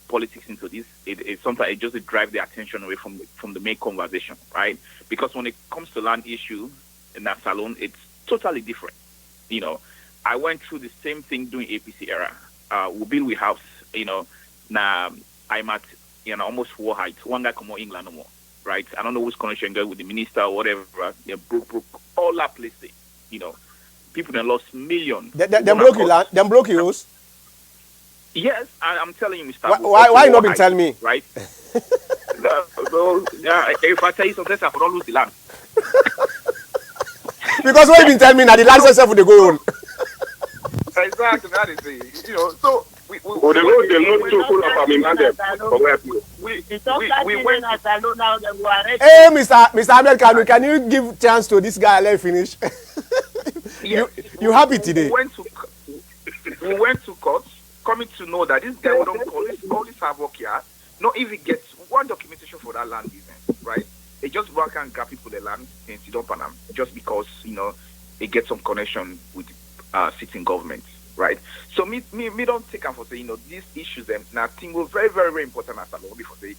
politics into this. It sometimes it just drive the attention away from the main conversation, right? Because when it comes to land issue in that salon, it's totally different. I went through the same thing during APC era. We build we house. Now I'm at almost war height. One guy come out England no more. Right, I don't know who's connection with the minister or whatever. They broke all that place. People that lost millions. Them broke you land. Them broke you. Yes, I'm telling you, Mr. Why not been telling me? Right. If I tell you something, I don't lose the land. Because what you been telling me now, the land itself would go on. Exactly, that is it. So. They load too full of we went as I know now. Hey, Mr. Ahmed Kanu, can you give chance to this guy? Let finish. You happy today? We went to court, coming to know that this guy would don't call this havoc here. Not even get one documentation for that land business, right? They just work and grab people the land and sit up on them just because they get some connection with sitting government. Right, so me don't take them for say these issues and now thing were very very very important as I before say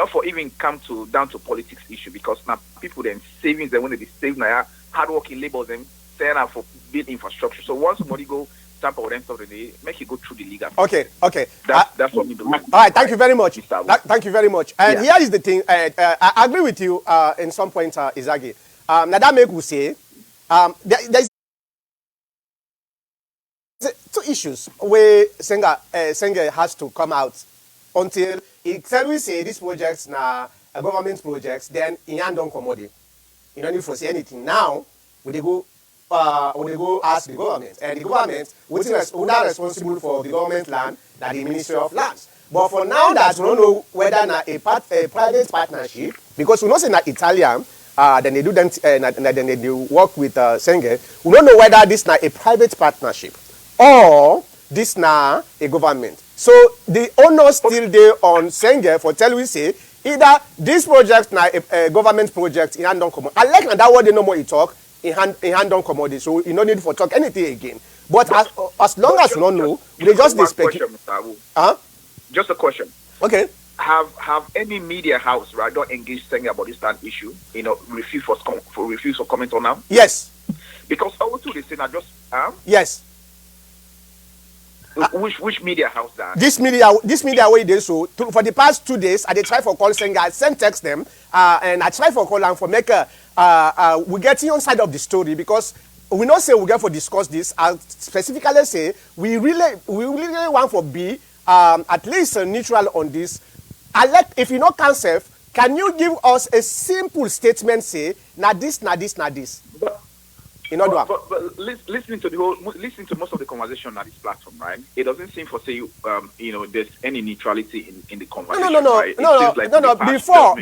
for even come down to politics issue because now people then savings them when they save now hardworking labor them saying out for build infrastructure. So once somebody go tamper with them stuff they make it go through the legal. Okay. That's what we do. All right, thank you very much. Thank you very much. And here is the thing. I agree with you in some points, Isagi. Now that make we say there's two issues where Sengeh has to come out until he tell we say these projects now government projects, then he don't commodity. You don't need to say anything. Now we go ask the government, and the government which is not responsible for the government land that the Ministry of Lands. But for now that we don't know whether na a private partnership, because we know say na Italian, then they do them then they do work with Sengeh. We don't know whether this na a private partnership or this now a government. So the onus still there on Sengeh for tell we say either this project now a government project in hand don't come. I like that word they no more you talk in hand don't commodity. So you no need for talk anything again. But as long as you don't know, they just speculate. just a question. Okay. Have any media house not engaged Sengeh about this land issue? Refuse for comment on now. Yes. Because also they say not just yes. Which media house that? This media way they so for the past 2 days I dey try for call Sengeh. I send text them and I try for call and for make we getting on side of the story because we not say we get for discuss this. I specifically say we really want for be at least neutral on this. If you not cancel, can you give us a simple statement say na this? But listening to most of the conversation on this platform, right? It doesn't seem for say there's any neutrality in the conversation. No.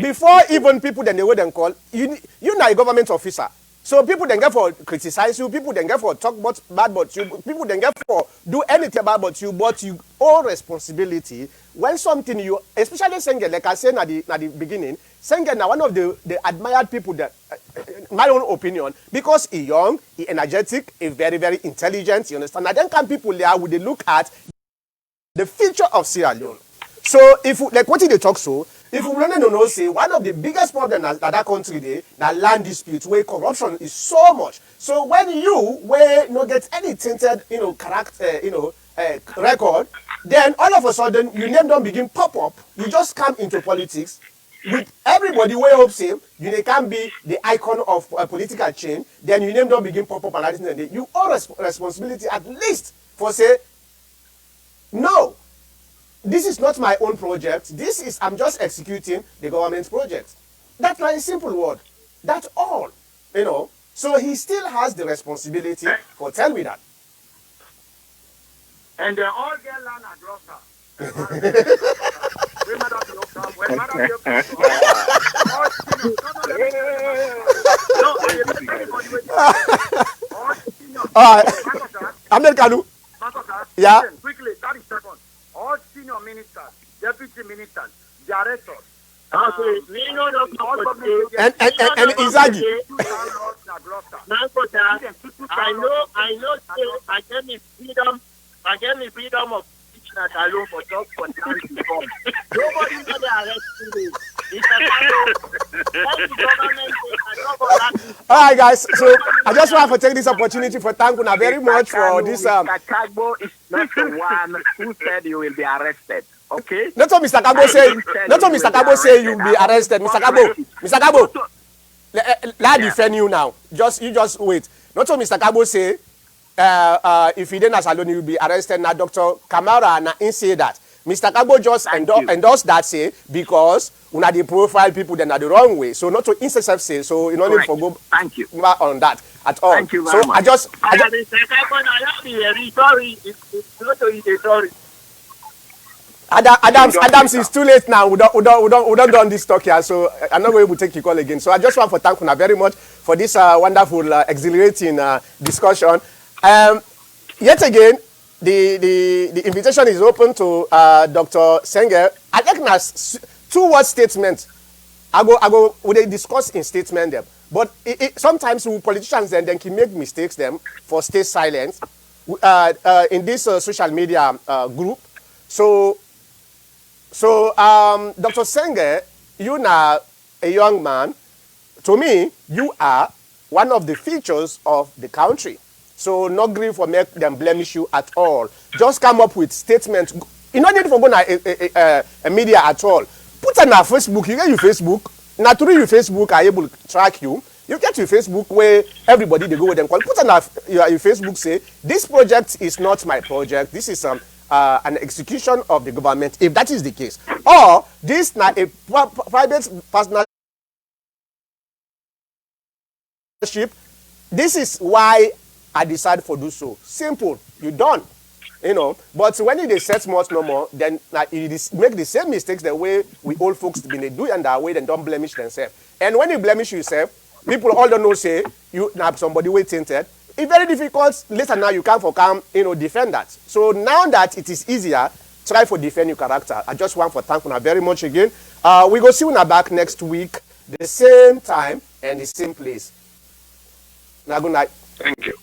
Before even people then they would then call you not a government officer. So people then get for criticize you, people then get for talk bad about you, people then get for do anything bad about you, but you own responsibility when something you, especially Sengeh, like I said at the beginning, Sengeh now one of the admired people that, my own opinion, because he young, he energetic, he very, very intelligent, you understand? And then come people there would they look at the future of Sierra Leone. So if like what did they talk so? If we really don't know, say one of the biggest problems that country there, that land dispute where corruption is so much. So when you not get any tainted, character, record, then all of a sudden your name don't begin pop up. You just come into politics with everybody way up same. You can be the icon of political change. Then your name don't begin pop up and you owe responsibility at least for say no. This is not my own project. I'm just executing the government's project. That's like a simple word. That's all. So he still has the responsibility for tell me that. And they all get land at Gloucester. Ahmed Kanu. Yeah. Quickly, 30 seconds. All senior ministers, deputy ministers, directors. We know and Izagi. I know. I get me freedom of speech that alone for just for land reform. Nobody know they arrested me. All right, guys. So I just want to take this opportunity for thank you very much for this. Mr. Kagbo is not the one who said you will be arrested. Okay. Not what Mr. Kagbo say. Not what Mr. Kagbo say you will be arrested. Mr. Kagbo. Let defend you now. You just wait. Not what Mr. Kagbo say. If he didn't alone, you will be arrested. Now, Dr. Kamara and say that. Mr. Kagbo just endorse that say because una the profile people then are the wrong way. So not to intercept say so you don't need to go. Thank you On that at all. Thank you very much. Mr. Kagbo, it's not a story. Adams is too late now. We don't done this talk here, so I'm not going to take your call again. So I just want to thank you very much for this wonderful, exhilarating discussion. Yet again, the invitation is open to Dr. Sengeh. I think that's 2-word statement. I go. We discuss in statement them, but sometimes we politicians then can make mistakes them for stay silent in this social media group. So Dr. Sengeh, you are a young man. To me, you are one of the features of the country. So no grief for make them blemish you at all. Just come up with statements. You don't need to go to a media at all. Put on our Facebook. You get your Facebook. Now through your Facebook, are able to track you. You get your Facebook where everybody they go with them. Put on your Facebook. Say this project is not my project. This is an execution of the government. If that is the case, or this not a private partnership. This is why I decided to do so. Simple. You done. But when they set much no more, then it make the same mistakes the way we old folks been do and that way, then don't blemish themselves. And when you blemish yourself, people all don't know say you have somebody way tainted. It's very difficult. Later now you come defend that. So now that it is easier, try for defend your character. I just want to thank you very much again. We go see you back next week, the same time and the same place. Now good night. Thank you.